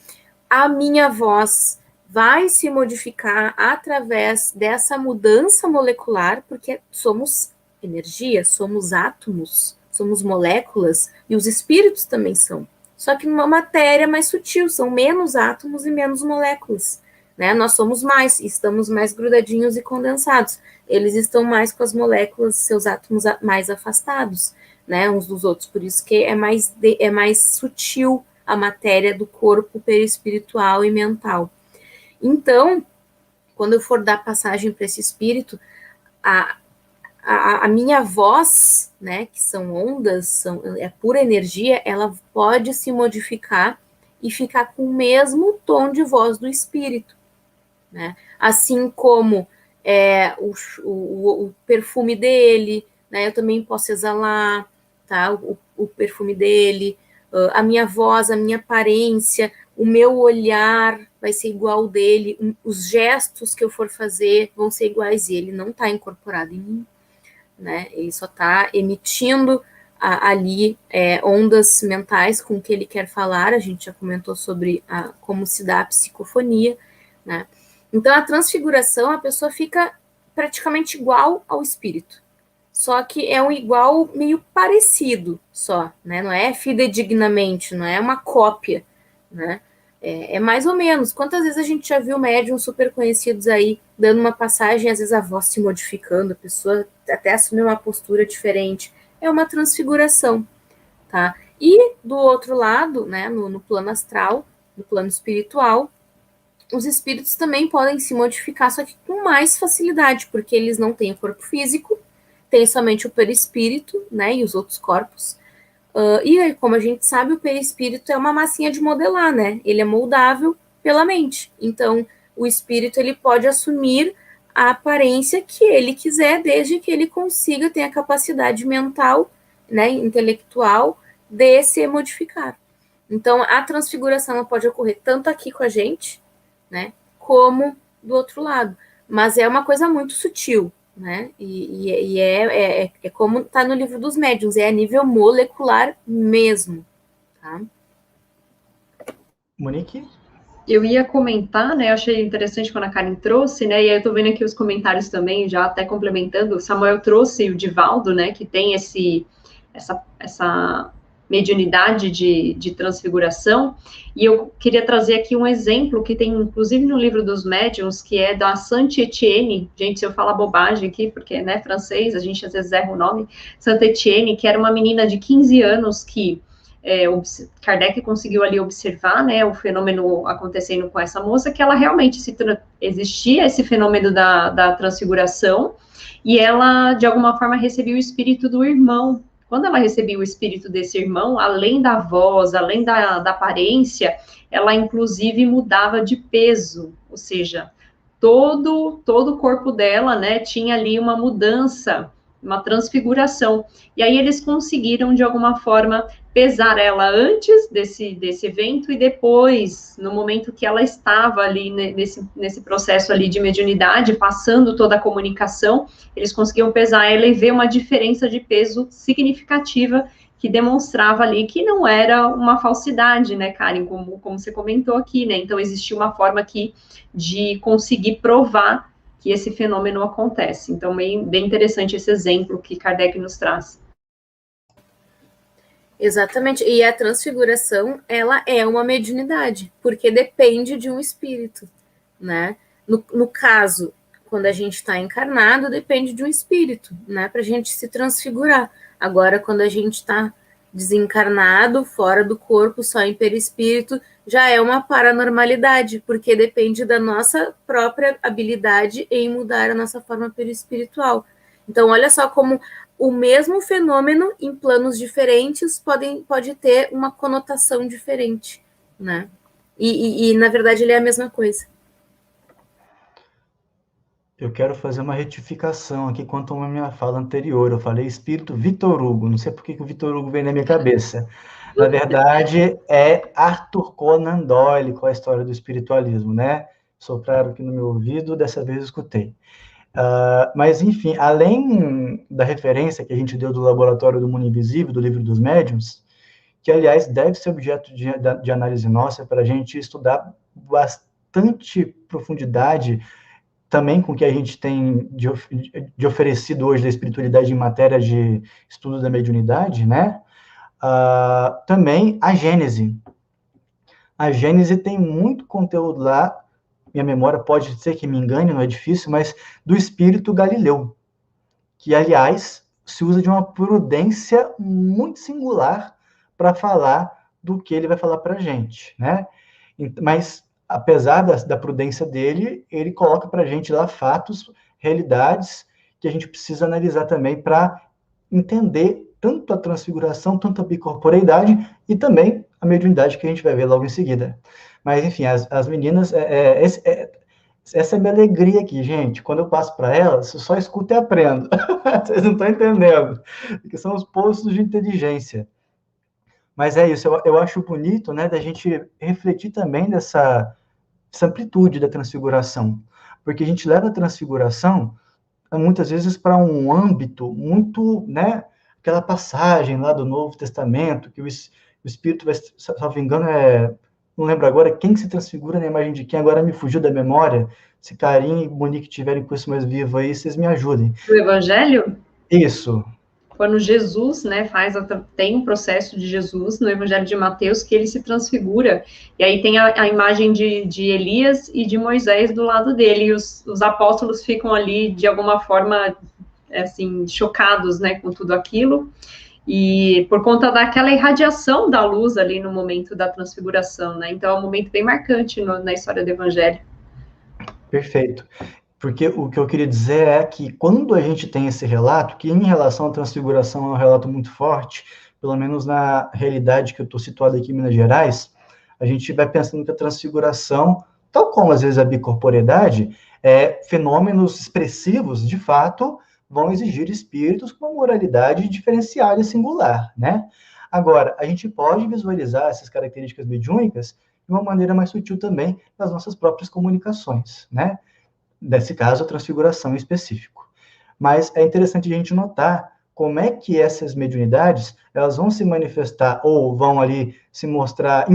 S2: A minha voz vai se modificar através dessa mudança molecular, porque somos energia, somos átomos, somos moléculas, e os espíritos também são. Só que numa matéria mais sutil, são menos átomos e menos moléculas, né? Nós somos mais, estamos mais grudadinhos e condensados. Eles estão mais com as moléculas, seus átomos mais afastados, né, uns dos outros. Por isso que é mais sutil a matéria do corpo perispiritual e mental. Então, quando eu for dar passagem para esse espírito, a minha voz, né, que são ondas, é pura energia, ela pode se modificar e ficar com o mesmo tom de voz do espírito, né? Assim como o perfume dele, né, eu também posso exalar, tá, o perfume dele, a minha voz, a minha aparência, o meu olhar vai ser igual ao dele, os gestos que eu for fazer vão ser iguais, e ele não está incorporado em mim, né? Ele só está emitindo ali ondas mentais com que ele quer falar. A gente já comentou sobre como se dá a psicofonia, né? Então, a transfiguração, a pessoa fica praticamente igual ao espírito, só que é um igual meio parecido só, né? Não é fidedignamente, não é uma cópia, né? É mais ou menos. Quantas vezes a gente já viu médiums super conhecidos aí dando uma passagem, às vezes a voz se modificando, a pessoa até assume uma postura diferente. É uma transfiguração, tá? E do outro lado, né, no plano astral, no plano espiritual, os espíritos também podem se modificar, só que com mais facilidade, porque eles não têm o corpo físico, tem somente o perispírito, né, e os outros corpos. E como a gente sabe, o perispírito é uma massinha de modelar, né? Ele é moldável pela mente. Então, o espírito ele pode assumir a aparência que ele quiser, desde que ele consiga ter a capacidade mental, né, intelectual, de se modificar. Então, a transfiguração ela pode ocorrer tanto aqui com a gente, né, como do outro lado. Mas é uma coisa muito sutil, né? E é como está no livro dos médiuns, é a nível molecular mesmo, tá?
S1: Monique?
S3: Eu ia comentar, né? Eu achei interessante quando a Karen trouxe, né? E aí eu tô vendo aqui os comentários também, já até complementando. O Samuel trouxe o Divaldo, né? Que tem essa mediunidade de transfiguração. E eu queria trazer aqui um exemplo que tem, inclusive, no livro dos médiuns, que é da Sainte Etienne. Gente, se eu falar bobagem aqui, porque, né, francês, a gente às vezes erra o nome. Sainte Etienne, que era uma menina de 15 anos que Kardec conseguiu ali observar, né, o fenômeno acontecendo com essa moça, que ela realmente existia esse fenômeno da transfiguração, e ela, de alguma forma, recebia o espírito do irmão. Quando ela recebia o espírito desse irmão, além da voz, além da aparência, ela, inclusive, mudava de peso, ou seja, todo o corpo dela, né, tinha ali uma mudança, uma transfiguração. E aí eles conseguiram, de alguma forma, pesar ela antes desse evento e depois, no momento que ela estava ali nesse processo ali de mediunidade, passando toda a comunicação, eles conseguiam pesar ela e ver uma diferença de peso significativa que demonstrava ali que não era uma falsidade, né, Karen, como você comentou aqui, né? Então, existia uma forma aqui de conseguir provar que esse fenômeno acontece. Então, bem interessante esse exemplo que Kardec nos traz.
S2: Exatamente, e a transfiguração, ela é uma mediunidade, porque depende de um espírito, né? No caso, quando a gente está encarnado, depende de um espírito, né? Para a gente se transfigurar. Agora, quando a gente está desencarnado, fora do corpo, só em perispírito, já é uma paranormalidade, porque depende da nossa própria habilidade em mudar a nossa forma perispiritual. Então, olha só como o mesmo fenômeno em planos diferentes pode ter uma conotação diferente, né? E na verdade, ele é a mesma coisa.
S1: Eu quero fazer uma retificação aqui quanto à minha fala anterior. Eu falei espírito Vitor Hugo. Não sei por que o Vitor Hugo veio na minha cabeça. Na verdade, é Arthur Conan Doyle com a história do espiritualismo, né? Sopraram aqui no meu ouvido, dessa vez eu escutei. Mas, enfim, além da referência que a gente deu do Laboratório do Mundo Invisível, do Livro dos Médiuns, que, aliás, deve ser objeto de análise nossa para a gente estudar bastante profundidade também com o que a gente tem de oferecido hoje da espiritualidade em matéria de estudo da mediunidade, né? Também a Gênese. A Gênese tem muito conteúdo lá, minha memória pode ser que me engane, não é difícil, mas do espírito Galileu, que, aliás, se usa de uma prudência muito singular para falar do que ele vai falar para a gente, né? Mas, apesar da prudência dele, ele coloca para a gente lá fatos, realidades, que a gente precisa analisar também para entender tanto a transfiguração, tanto a bicorporeidade e também a mediunidade que a gente vai ver logo em seguida. Mas, enfim, as meninas, essa é a minha alegria aqui, gente. Quando eu passo para elas, eu só escuto e aprendo. Vocês não estão entendendo. Porque são os postos de inteligência. Mas é isso, eu acho bonito, né, da gente refletir também dessa amplitude da transfiguração. Porque a gente leva a transfiguração, muitas vezes, para um âmbito muito, né, aquela passagem lá do Novo Testamento, que o Espírito vai, salvo engano, não lembro agora quem que se transfigura na imagem de quem, agora me fugiu da memória. Se Karim e Monique tiverem com isso mais vivo aí, vocês me ajudem.
S3: O Evangelho?
S1: Isso.
S3: Quando Jesus, né, tem um processo de Jesus no Evangelho de Mateus que ele se transfigura, e aí tem a imagem de Elias e de Moisés do lado dele, e os apóstolos ficam ali, de alguma forma, assim, chocados, né, com tudo aquilo, e por conta daquela irradiação da luz ali no momento da transfiguração, né, então é um momento bem marcante na história do Evangelho.
S1: Perfeito. Porque o que eu queria dizer é que quando a gente tem esse relato, que em relação à transfiguração é um relato muito forte, pelo menos na realidade que eu estou situado aqui em Minas Gerais, a gente vai pensando que a transfiguração, tal como às vezes a bicorporeidade, fenômenos expressivos, de fato, vão exigir espíritos com uma moralidade diferenciada e singular, né? Agora, a gente pode visualizar essas características mediúnicas de uma maneira mais sutil também nas nossas próprias comunicações, né? Nesse caso, a transfiguração em específico. Mas é interessante a gente notar como é que essas mediunidades, elas vão se manifestar ou vão ali se mostrar,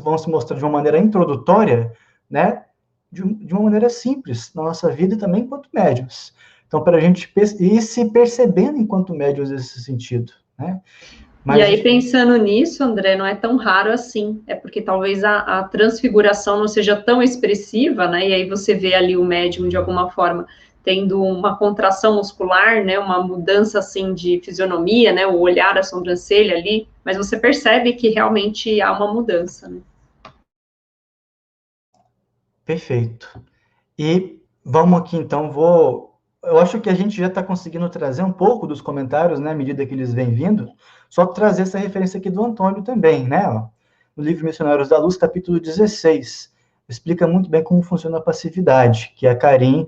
S1: vão se mostrar de uma maneira introdutória, né? De uma maneira simples na nossa vida e também enquanto médiuns. Então, para a gente ir se percebendo enquanto médiuns nesse sentido, né?
S3: Mas, e aí, pensando nisso, André, não é tão raro assim, é porque talvez a transfiguração não seja tão expressiva, né, e aí você vê ali o médium, de alguma forma, tendo uma contração muscular, né, uma mudança, assim, de fisionomia, né, o olhar, a sobrancelha ali, mas você percebe que realmente há uma mudança, né.
S1: Perfeito. E vamos aqui, então, eu acho que a gente já está conseguindo trazer um pouco dos comentários, né, à medida que eles vêm vindo, só trazer essa referência aqui do Antônio também, né, ó, no livro Missionários da Luz, capítulo 16, explica muito bem como funciona a passividade, que a Karim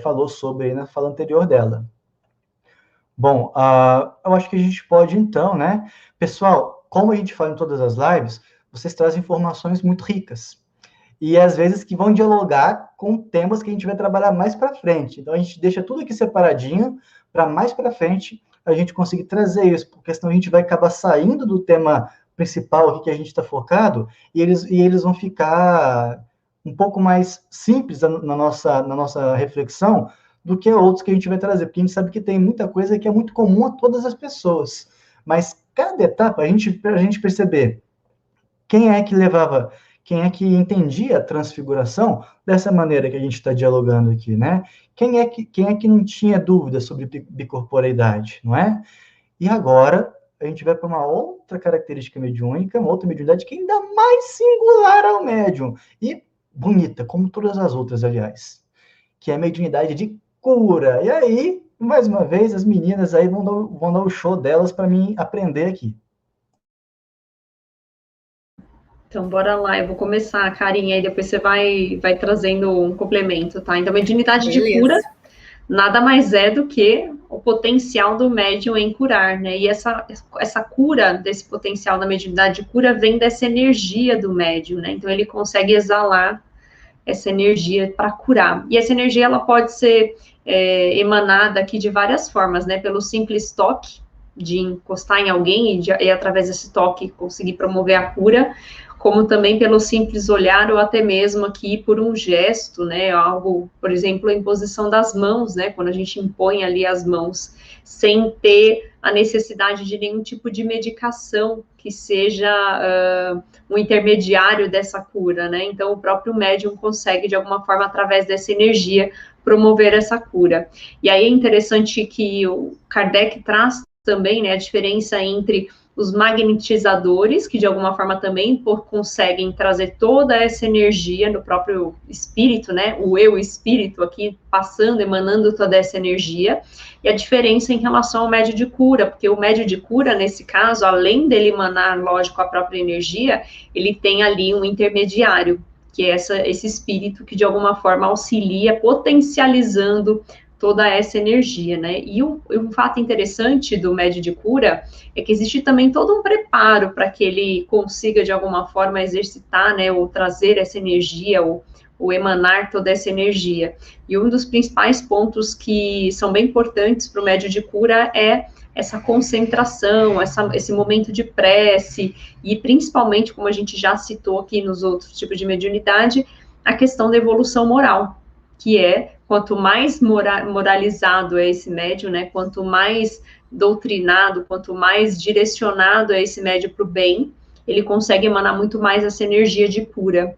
S1: falou sobre na fala anterior dela. Bom, eu acho que a gente pode, então, né, pessoal, como a gente fala em todas as lives, vocês trazem informações muito ricas, e às vezes que vão dialogar com temas que a gente vai trabalhar mais para frente. Então, a gente deixa tudo aqui separadinho, para mais para frente a gente conseguir trazer isso, porque senão a gente vai acabar saindo do tema principal aqui que a gente está focado, e eles vão ficar um pouco mais simples na nossa reflexão do que outros que a gente vai trazer, porque a gente sabe que tem muita coisa que é muito comum a todas as pessoas. Mas cada etapa, a gente perceber quem é que entendia a transfiguração dessa maneira que a gente está dialogando aqui, né? Quem é que não tinha dúvida sobre bicorporeidade, não é? E agora a gente vai para uma outra característica mediúnica, uma outra mediunidade que é ainda mais singular ao médium e bonita, como todas as outras, aliás, que é a mediunidade de cura. E aí, mais uma vez, as meninas aí vão dar o show delas para mim aprender aqui.
S3: Então, bora lá, eu vou começar, Karinha, e depois você vai trazendo um complemento, tá? Então, mediunidade de cura nada mais é do que o potencial do médium em curar, né? E essa cura, desse potencial da mediunidade de cura, vem dessa energia do médium, né? Então, ele consegue exalar essa energia para curar. E essa energia, ela pode ser emanada aqui de várias formas, né? Pelo simples toque, de encostar em alguém e através desse toque conseguir promover a cura, como também pelo simples olhar ou até mesmo aqui por um gesto, né, algo, por exemplo, a imposição das mãos, né, quando a gente impõe ali as mãos, sem ter a necessidade de nenhum tipo de medicação que seja um intermediário dessa cura, né, então o próprio médium consegue, de alguma forma, através dessa energia, promover essa cura. E aí é interessante que o Kardec traz também, né, a diferença entre os magnetizadores, que de alguma forma também conseguem trazer toda essa energia no próprio espírito, né, o eu espírito aqui passando, emanando toda essa energia, e a diferença em relação ao médio de cura, porque o médio de cura, nesse caso, além dele emanar, lógico, a própria energia, ele tem ali um intermediário, que é esse espírito que de alguma forma auxilia, potencializando toda essa energia, né? E um fato interessante do médio de cura é que existe também todo um preparo para que ele consiga, de alguma forma, exercitar, né, ou trazer essa energia, ou emanar toda essa energia. E um dos principais pontos que são bem importantes para o médio de cura é essa concentração, esse momento de prece, e principalmente, como a gente já citou aqui nos outros tipos de mediunidade, a questão da evolução moral, que é, quanto mais moralizado é esse médium, né, quanto mais doutrinado, quanto mais direcionado é esse médium para o bem, ele consegue emanar muito mais essa energia de cura.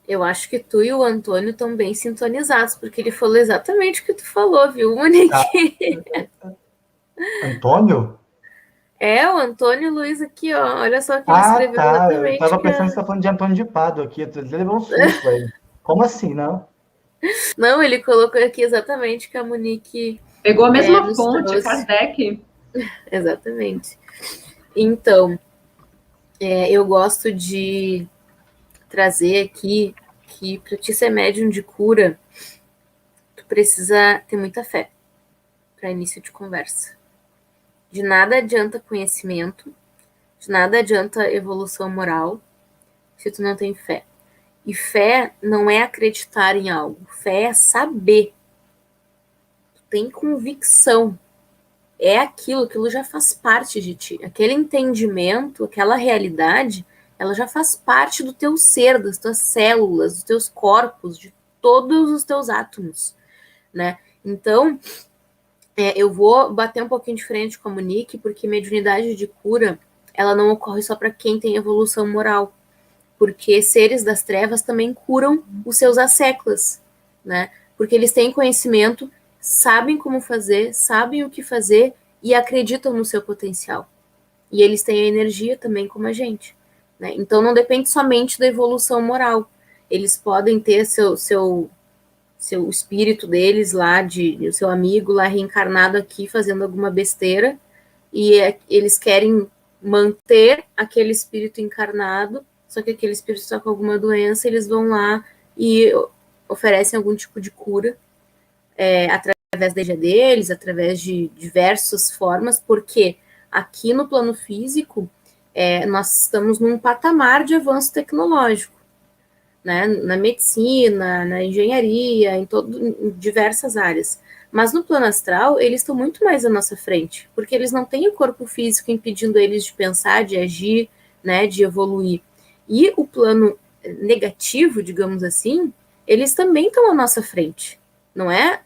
S2: Eu acho que tu e o Antônio estão bem sintonizados, porque ele falou exatamente o que tu falou, viu, Monique?
S1: Antônio?
S2: É, o Antônio Luiz aqui, ó. Olha só que ele
S1: Ah,
S2: escreveu
S1: tá. Eu
S2: exatamente
S1: estava
S2: que
S1: pensando que você estava falando de Antônio de Pádua aqui. Ele levou um susto aí. Como assim, não?
S2: Não, ele colocou aqui exatamente que a Monique
S3: Pegou a mesma
S2: nos
S3: fonte,
S2: trouxe.
S3: Kardec.
S2: Exatamente. Então, eu gosto de trazer aqui que para ti ser médium de cura, tu precisa ter muita fé para início de conversa. De nada adianta conhecimento, de nada adianta evolução moral, se tu não tem fé. E fé não é acreditar em algo, fé é saber. Tu tem convicção. É aquilo já faz parte de ti. Aquele entendimento, aquela realidade, ela já faz parte do teu ser, das tuas células, dos teus corpos, de todos os teus átomos, né? Então, eu vou bater um pouquinho de frente com a Monique, porque mediunidade de cura, ela não ocorre só para quem tem evolução moral, porque seres das trevas também curam os seus asseclas, né? Porque eles têm conhecimento, sabem como fazer, sabem o que fazer e acreditam no seu potencial. E eles têm a energia também como a gente, né? Então não depende somente da evolução moral. Eles podem ter seu espírito deles lá, o seu amigo lá reencarnado aqui fazendo alguma besteira, e eles querem manter aquele espírito encarnado, só que aquele espírito está com alguma doença, eles vão lá e oferecem algum tipo de cura, através da energia deles, através de diversas formas, porque aqui no plano físico, nós estamos num patamar de avanço tecnológico, né, na medicina, na engenharia, em diversas áreas. Mas no plano astral, eles estão muito mais à nossa frente, porque eles não têm o corpo físico impedindo eles de pensar, de agir, né, de evoluir. E o plano negativo, digamos assim, eles também estão à nossa frente. Não é?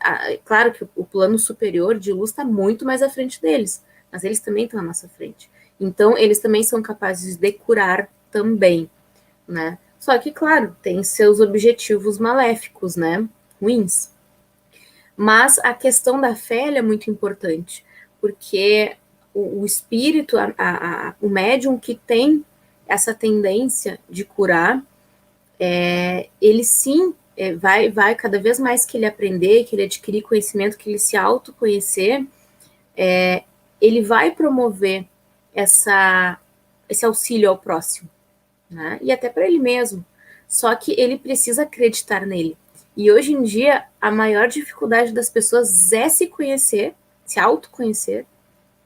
S2: Claro que o plano superior de luz está muito mais à frente deles, mas eles também estão à nossa frente. Então, eles também são capazes de curar também, né? Só que, claro, tem seus objetivos maléficos, né? Ruins. Mas a questão da fé é muito importante, porque o espírito, o médium que tem essa tendência de curar, ele sim vai cada vez mais que ele aprender, que ele adquirir conhecimento, que ele se autoconhecer, ele vai promover esse auxílio ao próximo, né? E até para ele mesmo. Só que ele precisa acreditar nele. E hoje em dia, a maior dificuldade das pessoas é se conhecer, se autoconhecer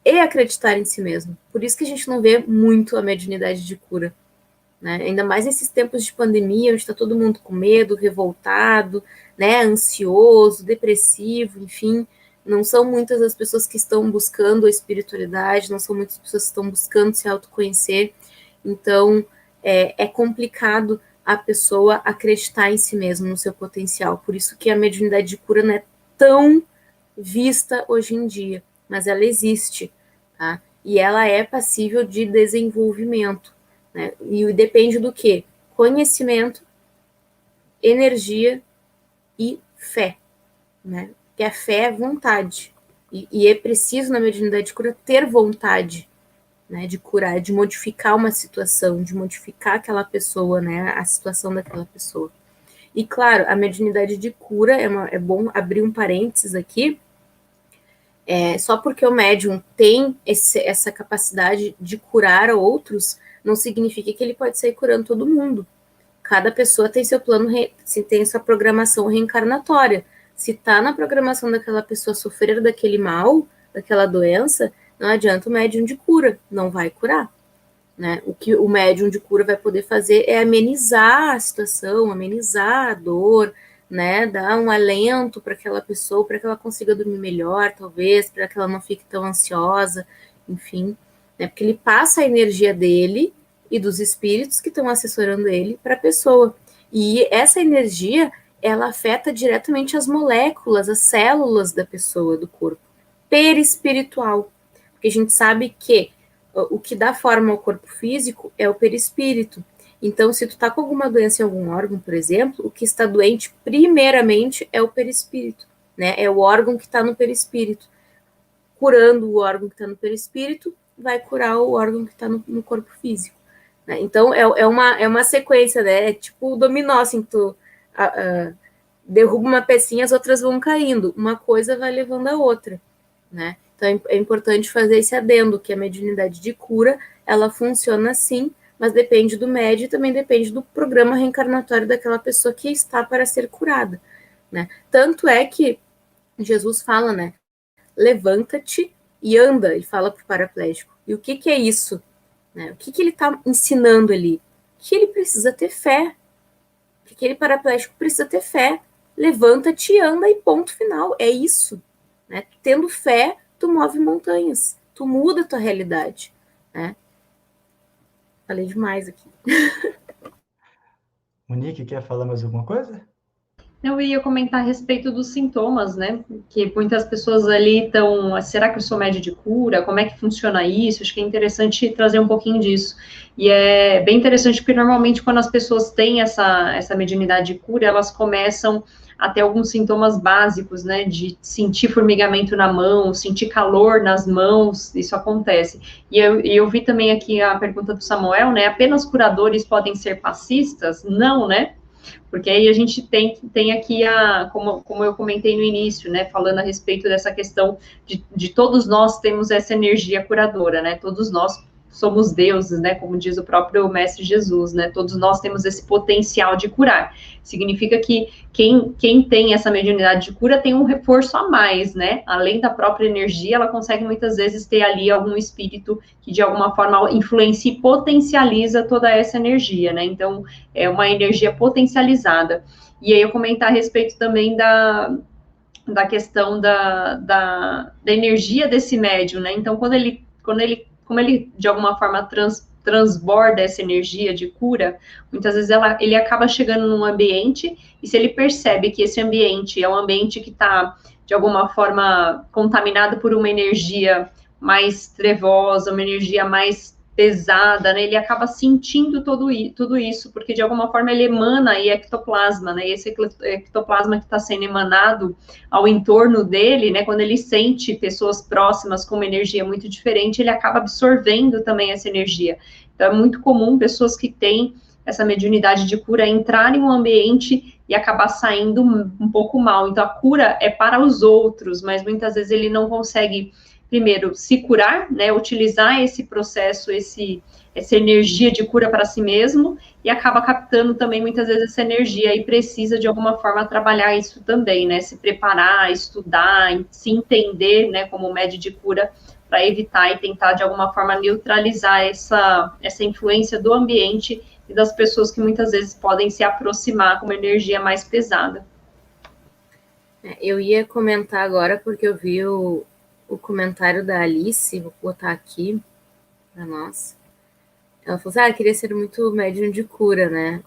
S2: e acreditar em si mesmo. Por isso que a gente não vê muito a mediunidade de cura, né? Ainda mais nesses tempos de pandemia, onde está todo mundo com medo, revoltado, né? Ansioso, depressivo, enfim. Não são muitas as pessoas que estão buscando a espiritualidade, não são muitas pessoas que estão buscando se autoconhecer. Então, é complicado a pessoa acreditar em si mesma, no seu potencial. Por isso que a mediunidade de cura não é tão vista hoje em dia, mas ela existe, tá? E ela é passível de desenvolvimento, né? E depende do quê? Conhecimento, energia e fé, né? Porque a fé é vontade. E é preciso, na mediunidade de cura, ter vontade, né, de curar, de modificar uma situação, de modificar aquela pessoa, né, a situação daquela pessoa. E, claro, a mediunidade de cura, é bom abrir um parênteses aqui, só porque o médium tem essa capacidade de curar outros, não significa que ele pode sair curando todo mundo. Cada pessoa tem seu plano, tem sua programação reencarnatória. Se está na programação daquela pessoa sofrer daquele mal, daquela doença, não adianta o médium de cura, não vai curar, né? O que o médium de cura vai poder fazer é amenizar a situação, amenizar a dor, né? Dar um alento para aquela pessoa, para que ela consiga dormir melhor, talvez, para que ela não fique tão ansiosa, enfim, né? Porque ele passa a energia dele e dos espíritos que estão assessorando ele para a pessoa. E essa energia, ela afeta diretamente as moléculas, as células da pessoa, do corpo, perispiritual. Porque a gente sabe que o que dá forma ao corpo físico é o perispírito. Então, se tu tá com alguma doença em algum órgão, por exemplo, o que está doente primeiramente é o perispírito, né? É o órgão que está no perispírito. Curando o órgão que está no perispírito, vai curar o órgão que está no corpo físico, né? Então, é uma sequência, né? É tipo o dominó, assim, que tu derruba uma pecinha, as outras vão caindo. Uma coisa vai levando a outra, né? Então, é importante fazer esse adendo, que a mediunidade de cura, ela funciona sim, mas depende do médium e também depende do programa reencarnatório daquela pessoa que está para ser curada, né? Tanto é que Jesus fala, né? Levanta-te e anda, ele fala para o paraplégico. E o que é isso? Né? O que ele está ensinando ali? Que ele precisa ter fé. Que aquele paraplégico precisa ter fé. Levanta-te e anda e ponto final. É isso. Né? Tendo fé, tu move montanhas. Tu muda a tua realidade. Né? Falei demais aqui.
S1: Monique, quer falar mais alguma coisa?
S3: Eu ia comentar a respeito dos sintomas, né? Que muitas pessoas ali estão, será que eu sou média de cura? Como é que funciona isso? Acho que é interessante trazer um pouquinho disso. E é bem interessante porque normalmente quando as pessoas têm essa mediunidade de cura, elas começam a ter alguns sintomas básicos, né? De sentir formigamento na mão, sentir calor nas mãos, isso acontece. E eu vi também aqui a pergunta do Samuel, né? Apenas curadores podem ser passistas? Não, né? Porque aí a gente tem aqui, como eu comentei no início, né, falando a respeito dessa questão de todos nós temos essa energia curadora, né, todos nós somos deuses, né, como diz o próprio Mestre Jesus, né, todos nós temos esse potencial de curar. Significa que quem tem essa mediunidade de cura tem um reforço a mais, né, além da própria energia, ela consegue muitas vezes ter ali algum espírito que de alguma forma influencia e potencializa toda essa energia, né, então é uma energia potencializada. E aí eu comentar a respeito também da questão da energia desse médium, né, então como ele de alguma forma transborda essa energia de cura, muitas vezes ele acaba chegando num ambiente, e se ele percebe que esse ambiente é um ambiente que está, de alguma forma, contaminado por uma energia mais trevosa, uma energia mais pesada, né, ele acaba sentindo tudo isso, porque de alguma forma ele emana aí ectoplasma, né, e esse ectoplasma que está sendo emanado ao entorno dele, né, quando ele sente pessoas próximas com uma energia muito diferente, ele acaba absorvendo também essa energia. Então é muito comum pessoas que têm essa mediunidade de cura entrar em um ambiente e acabar saindo um pouco mal. Então a cura é para os outros, mas muitas vezes ele não consegue primeiro, se curar, né, utilizar esse processo, essa energia de cura para si mesmo, e acaba captando também, muitas vezes, essa energia, e precisa, de alguma forma, trabalhar isso também, né, se preparar, estudar, se entender, né, como médio de cura, para evitar e tentar, de alguma forma, neutralizar essa influência do ambiente e das pessoas que muitas vezes podem se aproximar com uma energia mais pesada.
S2: Eu ia comentar agora porque eu vi o comentário da Alice, vou botar aqui para nós. Ela falou assim, queria ser muito médium de cura, né?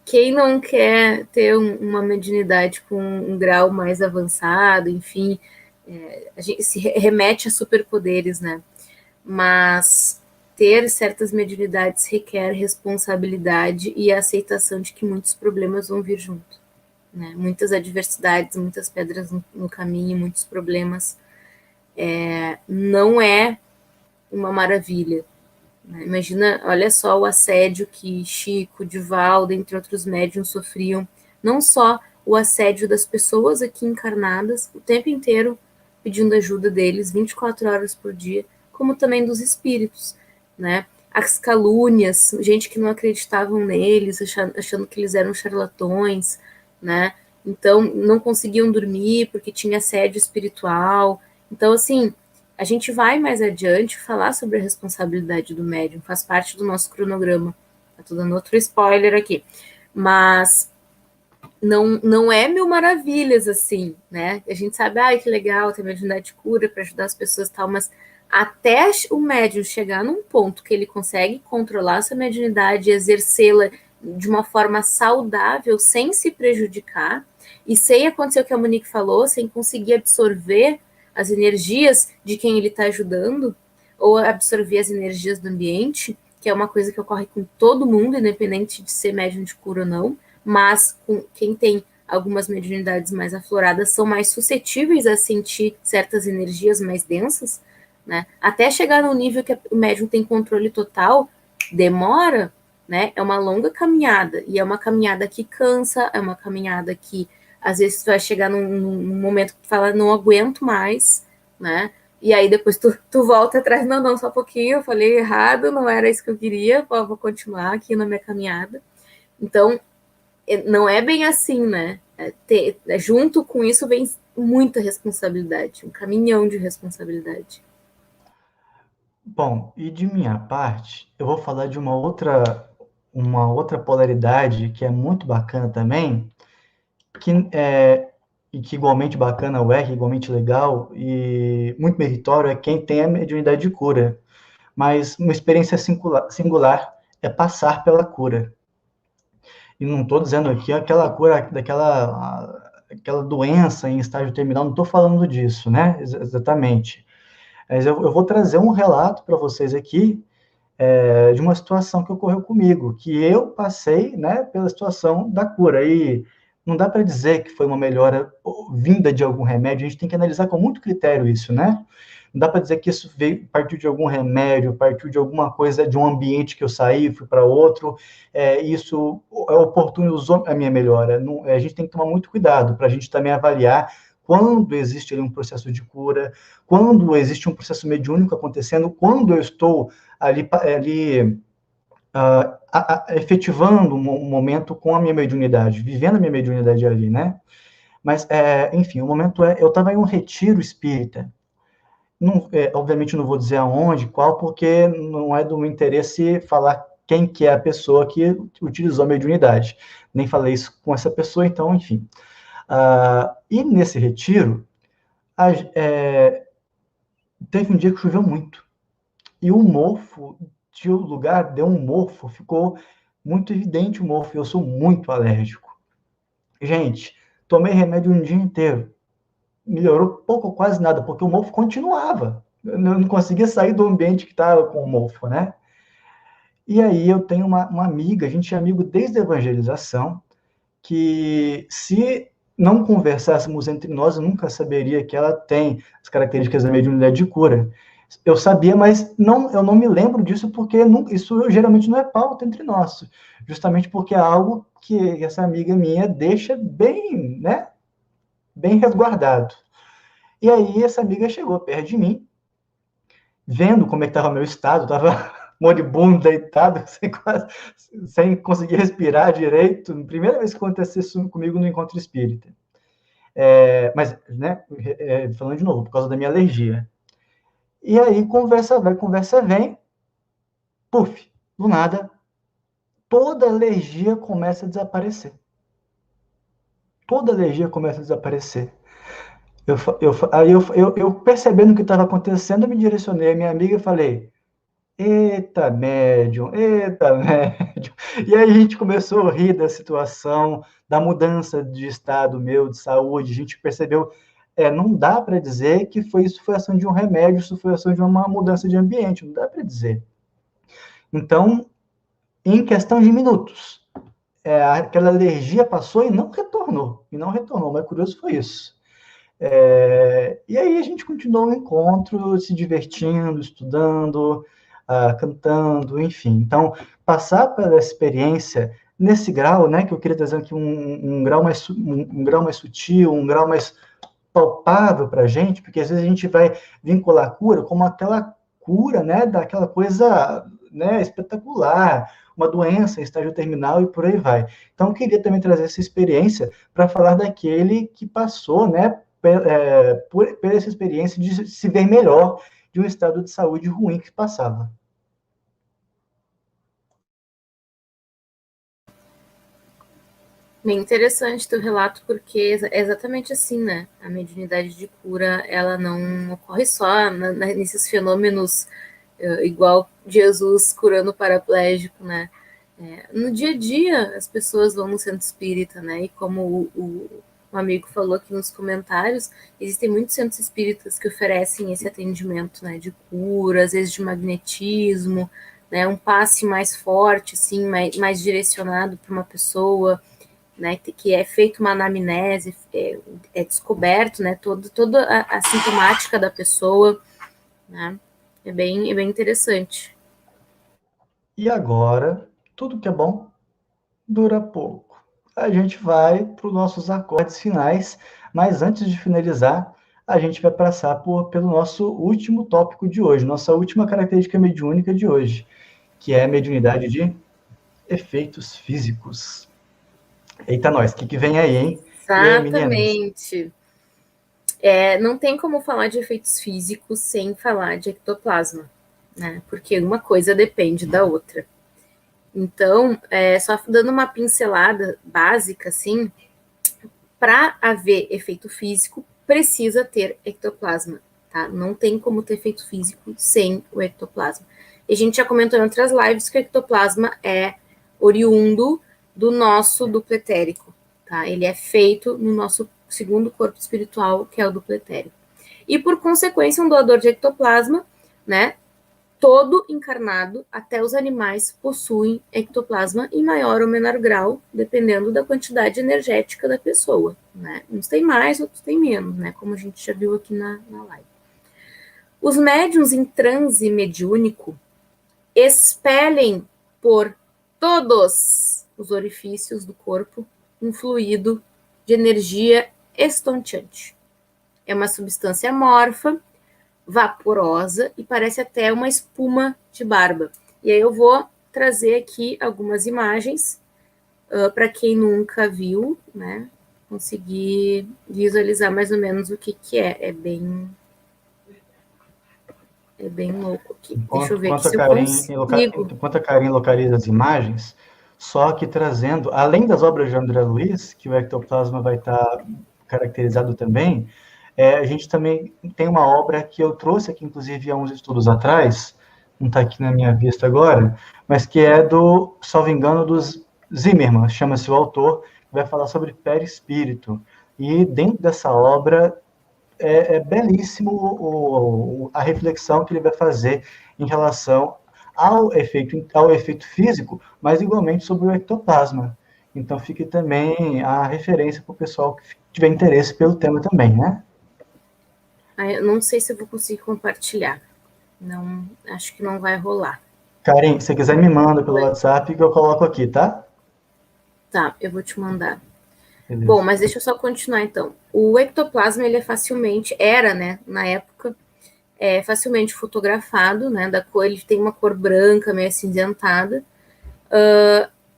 S2: Quem não quer ter uma mediunidade com um grau mais avançado, enfim, a gente se remete a superpoderes, né? Mas ter certas mediunidades requer responsabilidade e a aceitação de que muitos problemas vão vir junto, né? Muitas adversidades, muitas pedras no caminho, muitos problemas. Não é uma maravilha. Imagina, olha só o assédio que Chico, Divaldo, entre outros médiuns sofriam, não só o assédio das pessoas aqui encarnadas, o tempo inteiro pedindo ajuda deles, 24 horas por dia, como também dos espíritos, né? As calúnias, gente que não acreditavam neles, achando que eles eram charlatões, né? Então, não conseguiam dormir porque tinha assédio espiritual. Então, assim, a gente vai mais adiante falar sobre a responsabilidade do médium, faz parte do nosso cronograma. Estou dando outro spoiler aqui. Mas não é mil maravilhas, assim, né? A gente sabe, que legal, tem mediunidade de cura para ajudar as pessoas e tal, mas até o médium chegar num ponto que ele consegue controlar essa mediunidade e exercê-la de uma forma saudável, sem se prejudicar, e sem acontecer o que a Monique falou, sem conseguir absorver as energias de quem ele está ajudando, ou absorver as energias do ambiente, que é uma coisa que ocorre com todo mundo, independente de ser médium de cura ou não, mas com quem tem algumas mediunidades mais afloradas são mais suscetíveis a sentir certas energias mais densas, né? Até chegar no nível que o médium tem controle total, demora, né? É uma longa caminhada, e é uma caminhada que cansa, é uma caminhada que às vezes tu vai chegar num momento que tu fala, não aguento mais, né? E aí depois tu volta atrás, não, só um pouquinho, eu falei errado, não era isso que eu queria, vou continuar aqui na minha caminhada. Então, não é bem assim, né? Junto com isso vem muita responsabilidade, um caminhão de responsabilidade.
S1: Bom, e de minha parte, eu vou falar de uma outra polaridade que é muito bacana também, e que igualmente bacana que igualmente legal e muito meritório é quem tem a mediunidade de cura. Mas uma experiência singular é passar pela cura. E não estou dizendo aqui aquela cura aquela doença em estágio terminal, não estou falando disso, né? Exatamente. Mas eu vou trazer um relato para vocês aqui de uma situação que ocorreu comigo, que eu passei, né, pela situação da cura. E não dá para dizer que foi uma melhora vinda de algum remédio, a gente tem que analisar com muito critério isso, né? Não dá para dizer que isso partiu de algum remédio, partiu de alguma coisa, de um ambiente que eu saí, fui para outro, isso é oportunizou a minha melhora. Não, a gente tem que tomar muito cuidado para a gente também avaliar quando existe ali um processo de cura, quando existe um processo mediúnico acontecendo, quando eu estou ali efetivando um momento com a minha mediunidade, vivendo a minha mediunidade ali, né? Mas, enfim, o momento eu estava em um retiro espírita. Não, obviamente não vou dizer aonde, qual, porque não é do meu interesse falar quem que é a pessoa que utilizou a mediunidade. Nem falei isso com essa pessoa, então, enfim. E nesse retiro, teve um dia que choveu muito. E o mofo, tinha o lugar, deu um mofo, ficou muito evidente o mofo, e eu sou muito alérgico. Gente, tomei remédio um dia inteiro. Melhorou pouco ou quase nada, porque o mofo continuava. Eu não conseguia sair do ambiente que estava com o mofo, né? E aí eu tenho uma amiga, a gente é amigo desde a evangelização, que se não conversássemos entre nós, eu nunca saberia que ela tem as características da mediunidade de cura. Eu sabia, mas eu não me lembro disso porque isso geralmente não é pauta entre nós, justamente porque é algo que essa amiga minha deixa bem, né, bem resguardado. E aí essa amiga chegou perto de mim, vendo como é que estava o meu estado, estava moribundo, deitado, sem conseguir respirar direito. Primeira vez que aconteceu isso comigo no encontro espírita. Mas, né, falando de novo, por causa da minha alergia. E aí, conversa vai, conversa vem, puf, do nada, toda alergia começa a desaparecer. Toda alergia começa a desaparecer. Eu percebendo o que estava acontecendo, eu me direcionei à minha amiga e falei, eita, médium, eita, médium. E aí a gente começou a rir da situação, da mudança de estado meu, de saúde. A gente percebeu, não dá para dizer que isso foi ação de um remédio, isso foi ação de uma mudança de ambiente, não dá para dizer. Então, em questão de minutos, aquela alergia passou e não retornou. O mais curioso foi isso. E aí a gente continuou o encontro, se divertindo, estudando, cantando, enfim. Então, passar pela experiência nesse grau, né, que eu queria trazer aqui um grau mais sutil, um grau mais palpável para a gente, porque às vezes a gente vai vincular a cura como aquela cura, né, daquela coisa, né, espetacular, uma doença em estágio terminal e por aí vai. Então, eu queria também trazer essa experiência para falar daquele que passou, né, por essa experiência de se ver melhor de um estado de saúde ruim que passava.
S2: Bem interessante teu relato, porque é exatamente assim, né? A mediunidade de cura, ela não ocorre só nesses fenômenos igual Jesus curando o paraplégico, né? No dia a dia, as pessoas vão no centro espírita, né? E como o amigo falou aqui nos comentários, existem muitos centros espíritas que oferecem esse atendimento, né? De cura, às vezes de magnetismo, né? Um passe mais forte, assim, mais direcionado para uma pessoa, né, que é feita uma anamnese, é descoberto, né, toda a sintomática da pessoa, né, é bem interessante.
S1: E agora, tudo que é bom dura pouco. A gente vai para os nossos acordes finais, mas antes de finalizar, a gente vai passar pelo nosso último tópico de hoje, nossa última característica mediúnica de hoje, que é a mediunidade de efeitos físicos. Eita, nós, o que vem aí, hein? E aí, meninas?
S2: Exatamente. Não tem como falar de efeitos físicos sem falar de ectoplasma, né? Porque uma coisa depende da outra. Então, só dando uma pincelada básica, assim, para haver efeito físico, precisa ter ectoplasma, tá? Não tem como ter efeito físico sem o ectoplasma. E a gente já comentou em outras lives que o ectoplasma é oriundo do nosso duplo etérico, tá? Ele é feito no nosso segundo corpo espiritual, que é o duplo etérico. E, por consequência, um doador de ectoplasma, né, todo encarnado, até os animais, possuem ectoplasma em maior ou menor grau, dependendo da quantidade energética da pessoa, né? Uns têm mais, outros têm menos, né? Como a gente já viu aqui na live. Os médiuns em transe mediúnico expelem por todos os orifícios do corpo um fluido de energia estonteante. É uma substância amorfa, vaporosa e parece até uma espuma de barba. E aí eu vou trazer aqui algumas imagens para quem nunca viu, né? Conseguir visualizar mais ou menos o que é. É bem louco aqui. Deixa eu ver aqui se eu consigo.
S1: Enquanto a Karine localiza as imagens, só que trazendo, além das obras de André Luiz, que o ectoplasma vai estar caracterizado também, a gente também tem uma obra que eu trouxe aqui, inclusive, há uns estudos atrás, não está aqui na minha vista agora, mas que é do, salvo engano, dos Zimmermann, chama-se o autor, vai falar sobre perispírito. E dentro dessa obra é belíssimo a reflexão que ele vai fazer em relação ao efeito físico, mas igualmente sobre o ectoplasma. Então, fique também a referência para o pessoal que tiver interesse pelo tema também, né?
S2: Eu não sei se eu vou conseguir compartilhar. Não, acho que não vai rolar.
S1: Karen, se quiser me manda pelo WhatsApp que eu coloco aqui, tá?
S2: Tá, eu vou te mandar.
S1: Beleza.
S2: Bom, mas deixa eu só continuar então. O ectoplasma, ele era, né, na época, facilmente fotografado, né, da cor, ele tem uma cor branca, meio acinzentada,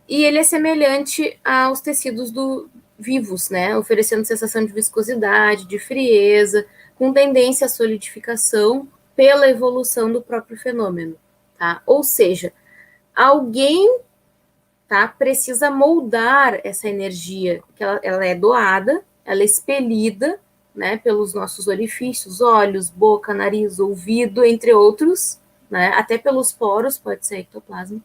S2: e ele é semelhante aos tecidos vivos, né, oferecendo sensação de viscosidade, de frieza, com tendência à solidificação pela evolução do próprio fenômeno, tá? Ou seja, alguém tá? Precisa moldar essa energia, que ela é doada, ela é expelida, né, pelos nossos orifícios, olhos, boca, nariz, ouvido, entre outros, né, até pelos poros, pode ser ectoplasma.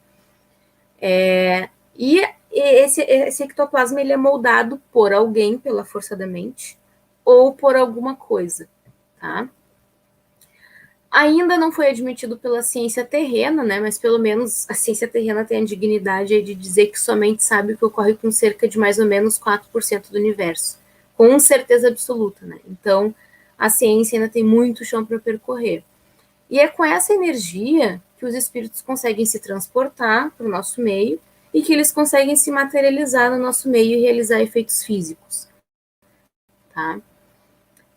S2: E esse ectoplasma, ele é moldado por alguém, pela força da mente, ou por alguma coisa, tá? Ainda não foi admitido pela ciência terrena, né, mas pelo menos a ciência terrena tem a dignidade de dizer que somente sabe o que ocorre com cerca de mais ou menos 4% do universo, com certeza absoluta, né? Então, a ciência ainda tem muito chão para percorrer. E é com essa energia que os espíritos conseguem se transportar para o nosso meio e que eles conseguem se materializar no nosso meio e realizar efeitos físicos, tá?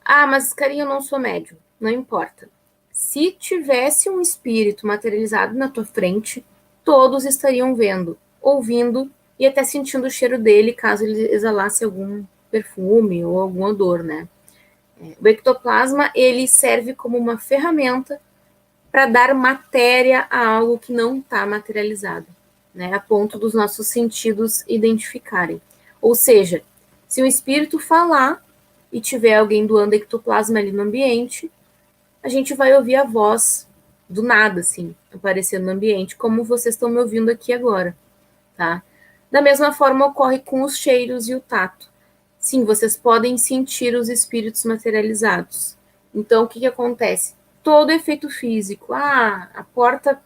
S2: Ah, mas, carinho, eu não sou médium. Não importa. Se tivesse um espírito materializado na tua frente, todos estariam vendo, ouvindo e até sentindo o cheiro dele, caso ele exalasse algum perfume ou algum odor, né? O ectoplasma, ele serve como uma ferramenta para dar matéria a algo que não está materializado, né? A ponto dos nossos sentidos identificarem. Ou seja, se o espírito falar e tiver alguém doando ectoplasma ali no ambiente, a gente vai ouvir a voz do nada, assim, aparecendo no ambiente, como vocês estão me ouvindo aqui agora, tá? Da mesma forma ocorre com os cheiros e o tato. Sim, vocês podem sentir os espíritos materializados. Então, o que acontece? Todo efeito físico, a porta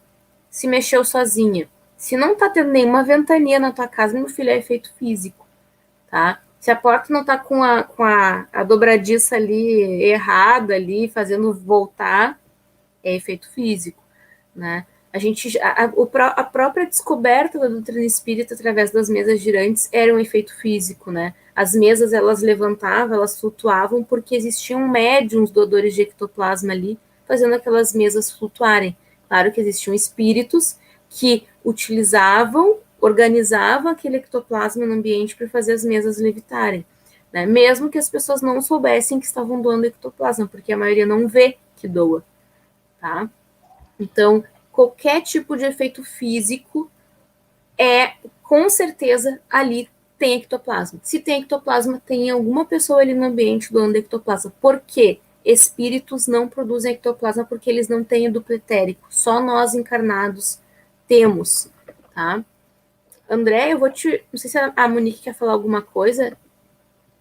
S2: se mexeu sozinha. Se não tá tendo nenhuma ventania na tua casa, meu filho, é efeito físico, tá? Se a porta não tá com a dobradiça ali errada, ali, fazendo voltar, é efeito físico, né? A própria descoberta da doutrina espírita através das mesas girantes era um efeito físico, né? As mesas, elas levantavam, elas flutuavam, porque existiam médiums doadores de ectoplasma ali, fazendo aquelas mesas flutuarem. Claro que existiam espíritos que utilizavam, organizavam aquele ectoplasma no ambiente para fazer as mesas levitarem, né? Mesmo que as pessoas não soubessem que estavam doando ectoplasma, porque a maioria não vê que doa, tá? Então, qualquer tipo de efeito físico com certeza, ali tem ectoplasma. Se tem ectoplasma, tem alguma pessoa ali no ambiente doando ectoplasma. Por quê? Espíritos não produzem ectoplasma porque eles não têm o duplo etérico. Só nós encarnados temos, tá? André, eu vou te... Não sei se a Monique quer falar alguma coisa,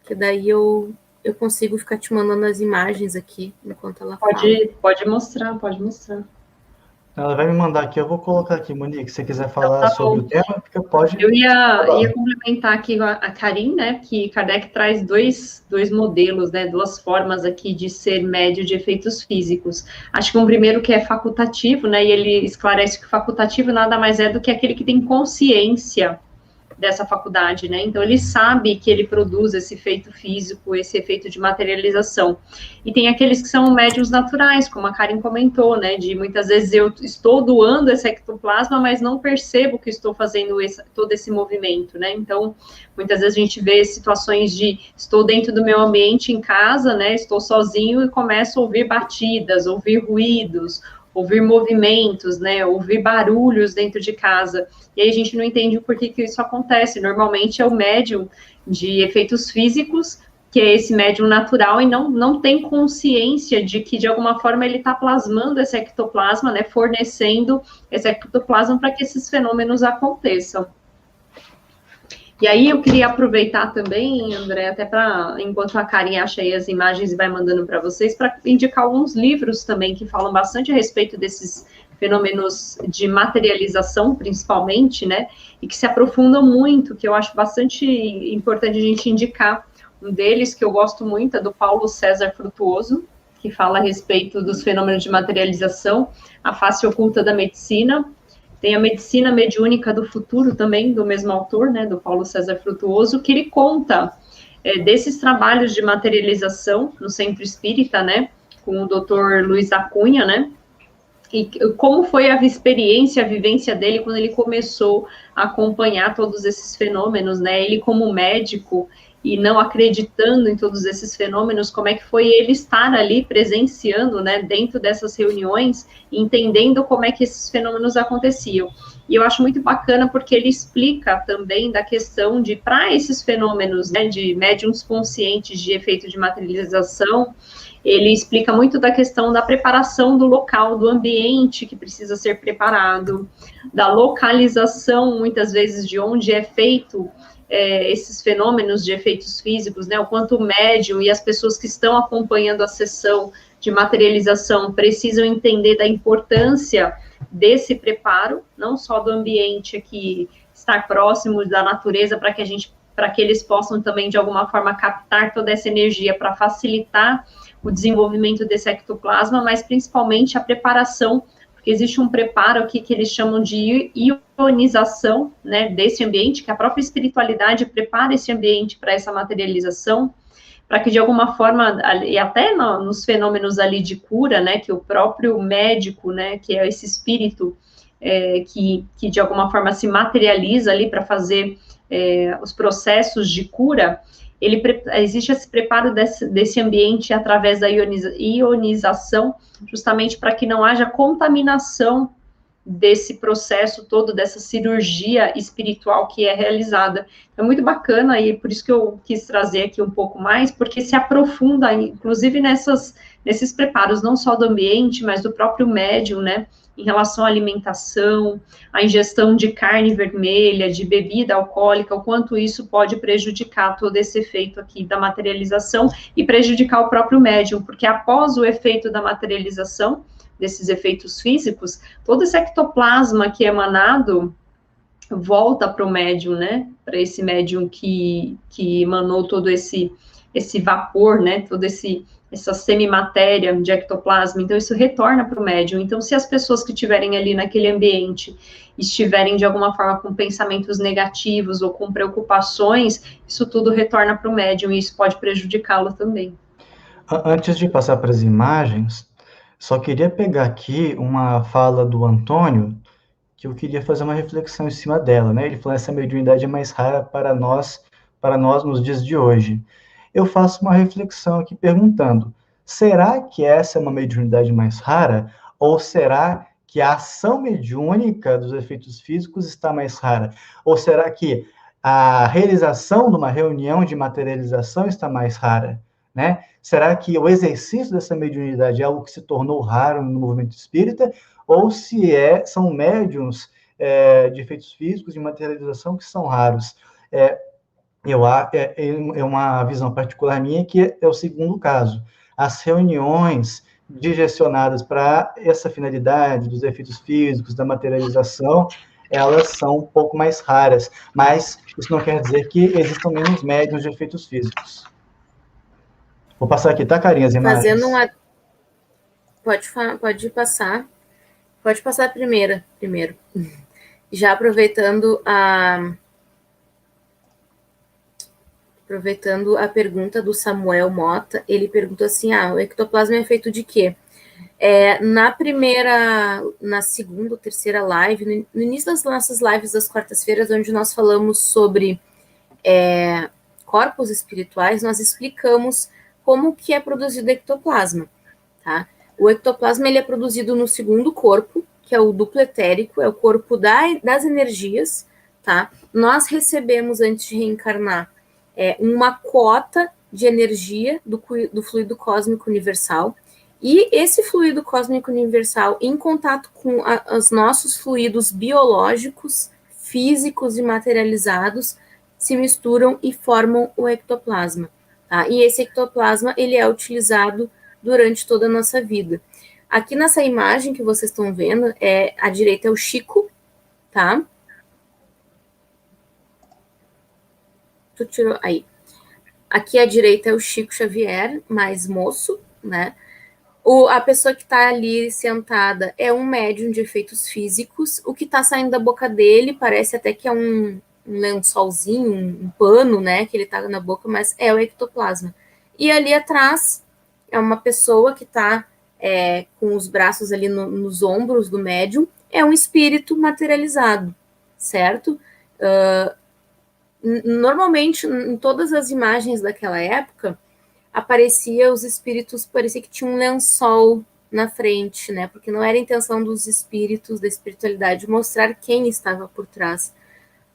S2: que daí eu consigo ficar te mandando as imagens aqui, enquanto ela fala.
S3: Pode mostrar, pode mostrar.
S1: Ela vai me mandar aqui, eu vou colocar aqui, Monique, se você quiser falar sobre o tema, fica, pode...
S3: Eu ia complementar aqui a Karin, né, que Kardec traz dois modelos, né, duas formas aqui de ser médio de efeitos físicos. Acho que um primeiro que é facultativo, né, e ele esclarece que o facultativo nada mais é do que aquele que tem consciência dessa faculdade, né? Então, ele sabe que ele produz esse efeito físico, esse efeito de materialização. E tem aqueles que são médiuns naturais, como a Karen comentou, né? De muitas vezes eu estou doando esse ectoplasma, mas não percebo que estou fazendo todo esse movimento, né? Então, muitas vezes a gente vê situações de estou dentro do meu ambiente em casa, né? Estou sozinho e começo a ouvir batidas, ouvir ruídos, ouvir movimentos, né, ouvir barulhos dentro de casa, e aí a gente não entende o porquê que isso acontece. Normalmente é o médium de efeitos físicos, que é esse médium natural, e não tem consciência de que, de alguma forma, ele está plasmando esse ectoplasma, né, fornecendo esse ectoplasma para que esses fenômenos aconteçam. E aí eu queria aproveitar também, André, até para, enquanto a Karen acha aí as imagens e vai mandando para vocês, para indicar alguns livros também que falam bastante a respeito desses fenômenos de materialização, principalmente, né, e que se aprofundam muito, que eu acho bastante importante a gente indicar. Um deles, que eu gosto muito, é do Paulo César Frutuoso, que fala a respeito dos fenômenos de materialização, a face oculta da medicina. Tem a Medicina Mediúnica do Futuro também, do mesmo autor, né, do Paulo César Frutuoso, que ele conta desses trabalhos de materialização no Centro Espírita, né, com o Dr. Luiz da Cunha, né, e como foi a experiência, a vivência dele quando ele começou a acompanhar todos esses fenômenos, né, ele como médico, e não acreditando em todos esses fenômenos, como é que foi ele estar ali presenciando, né, dentro dessas reuniões, entendendo como é que esses fenômenos aconteciam. E eu acho muito bacana porque ele explica também da questão de, para esses fenômenos, né, de médiums conscientes de efeito de materialização, ele explica muito da questão da preparação do local, do ambiente que precisa ser preparado, da localização, muitas vezes, de onde é feito esses fenômenos de efeitos físicos, né, o quanto o médium e as pessoas que estão acompanhando a sessão de materialização precisam entender da importância desse preparo, não só do ambiente aqui, estar próximo da natureza, para que eles possam também, de alguma forma, captar toda essa energia para facilitar o desenvolvimento desse ectoplasma, mas principalmente a preparação, porque existe um preparo aqui que eles chamam de ionização, né, desse ambiente, que a própria espiritualidade prepara esse ambiente para essa materialização, para que de alguma forma, e até nos fenômenos ali de cura, né, que o próprio médico, né, que é esse espírito que de alguma forma se materializa ali para fazer os processos de cura, existe esse preparo desse ambiente através da ionização, justamente para que não haja contaminação desse processo todo, dessa cirurgia espiritual que é realizada. É muito bacana, e por isso que eu quis trazer aqui um pouco mais, porque se aprofunda, inclusive, nesses preparos, não só do ambiente, mas do próprio médium, né, em relação à alimentação, à ingestão de carne vermelha, de bebida alcoólica, o quanto isso pode prejudicar todo esse efeito aqui da materialização e prejudicar o próprio médium, porque após o efeito da materialização, desses efeitos físicos, todo esse ectoplasma que é emanado volta para o médium, né, para esse médium que emanou todo esse vapor, né, toda essa semimatéria de ectoplasma, então isso retorna para o médium. Então, se as pessoas que estiverem ali naquele ambiente estiverem de alguma forma com pensamentos negativos ou com preocupações, isso tudo retorna para o médium e isso pode prejudicá-lo também.
S1: Antes de passar para as imagens, só queria pegar aqui uma fala do Antônio, que eu queria fazer uma reflexão em cima dela, né? Ele falou que essa mediunidade é mais rara para nós nos dias de hoje. Eu faço uma reflexão aqui perguntando, será que essa é uma mediunidade mais rara? Ou será que a ação mediúnica dos efeitos físicos está mais rara? Ou será que a realização de uma reunião de materialização está mais rara? Né? Será que o exercício dessa mediunidade é algo que se tornou raro no movimento espírita? Ou se são médiums de efeitos físicos, de materialização, que são raros? É uma visão particular minha que é o segundo caso. As reuniões direcionadas para essa finalidade dos efeitos físicos, da materialização, elas são um pouco mais raras, mas isso não quer dizer que existam menos médiums de efeitos físicos. Vou passar aqui, tá, Carinha, as imagens?
S2: Fazendo uma... Pode passar. Pode passar primeiro. Já aproveitando a pergunta do Samuel Mota, ele perguntou assim, o ectoplasma é feito de quê? Na segunda ou terceira live, no início das nossas lives das quartas-feiras, onde nós falamos sobre corpos espirituais, nós explicamos como que é produzido o ectoplasma, tá? O ectoplasma, ele é produzido no segundo corpo, que é o duplo etérico, é o corpo das energias, tá? Nós recebemos, antes de reencarnar, uma cota de energia do fluido cósmico universal, e esse fluido cósmico universal, em contato com os nossos fluidos biológicos, físicos e materializados, se misturam e formam o ectoplasma, tá? E esse ectoplasma, ele é utilizado durante toda a nossa vida. Aqui nessa imagem que vocês estão vendo, à direita é o Chico, tá? Tu tirou aí. Aqui à direita é o Chico Xavier, mais moço, né? A pessoa que está ali sentada é um médium de efeitos físicos. O que está saindo da boca dele parece até que é um lençolzinho, um pano, né? Que ele está na boca, mas é o ectoplasma. E ali atrás é uma pessoa que está com os braços ali nos ombros do médium, é um espírito materializado, certo? Normalmente, em todas as imagens daquela época, aparecia os espíritos, parecia que tinha um lençol na frente, né? Porque não era a intenção dos espíritos, da espiritualidade, mostrar quem estava por trás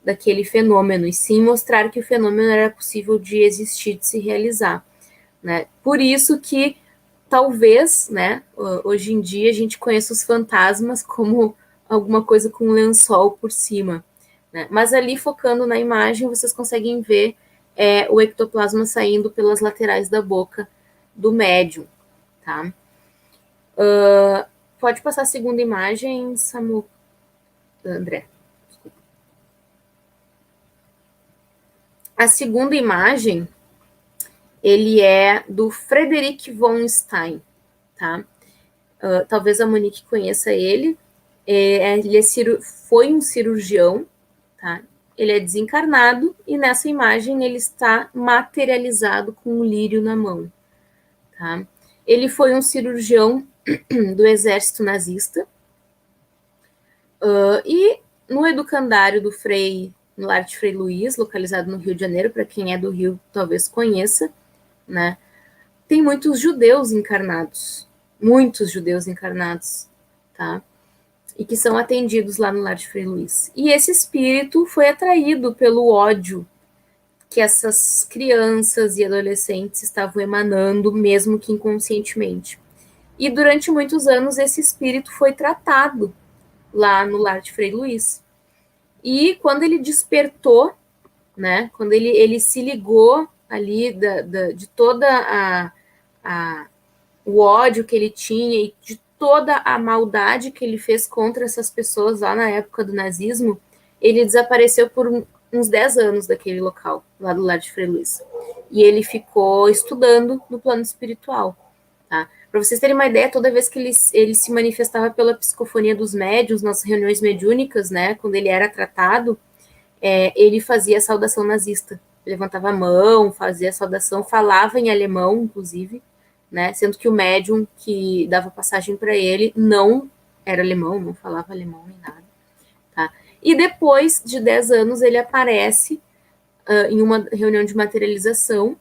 S2: daquele fenômeno, e sim mostrar que o fenômeno era possível de existir, de se realizar, né? Por isso que talvez, né, hoje em dia a gente conheça os fantasmas como alguma coisa com um lençol por cima, né? Mas ali, focando na imagem, vocês conseguem ver o ectoplasma saindo pelas laterais da boca do médium, tá? Pode passar a segunda imagem, André. A segunda imagem, ele é do Frederick von Stein, tá? Talvez a Monique conheça ele. Ele foi um cirurgião, tá? Ele é desencarnado e nessa imagem ele está materializado com um lírio na mão, tá? Ele foi um cirurgião do exército nazista e no educandário do Frei, no Lar de Frei Luiz, localizado no Rio de Janeiro, para quem é do Rio talvez conheça, né? Tem muitos judeus encarnados, tá? E que são atendidos lá no Lar de Frei Luiz. E esse espírito foi atraído pelo ódio que essas crianças e adolescentes estavam emanando, mesmo que inconscientemente. E durante muitos anos esse espírito foi tratado lá no Lar de Frei Luiz. E quando ele despertou, né, quando ele se ligou ali de toda o ódio que ele tinha e de toda a maldade que ele fez contra essas pessoas lá na época do nazismo, ele desapareceu por uns 10 anos daquele local, lá do Lar de Frei Luiz. E ele ficou estudando no plano espiritual, tá? Para vocês terem uma ideia, toda vez que ele se manifestava pela psicofonia dos médiuns, nas reuniões mediúnicas, né, quando ele era tratado, ele fazia a saudação nazista. Levantava a mão, fazia a saudação, falava em alemão, inclusive, né, sendo que o médium que dava passagem para ele não era alemão, não falava alemão nem nada, tá? E depois de 10 anos ele aparece em uma reunião de materialização,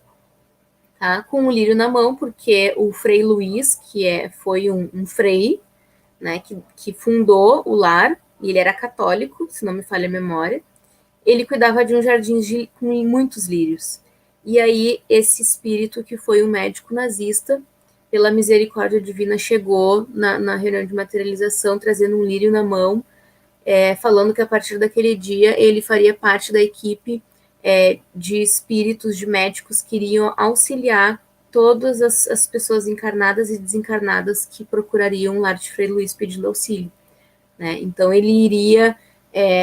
S2: tá, com o lírio na mão, porque o Frei Luiz, que foi um frei, né, que fundou o lar, e ele era católico, se não me falha a memória, ele cuidava de um jardim com muitos lírios. E aí, esse espírito, que foi um médico nazista, pela misericórdia divina, chegou na reunião de materialização, trazendo um lírio na mão, falando que a partir daquele dia ele faria parte da equipe de espíritos, de médicos que iriam auxiliar todas as pessoas encarnadas e desencarnadas que procurariam o Lar de Frei Luiz pedindo auxílio, né? Então, ele iria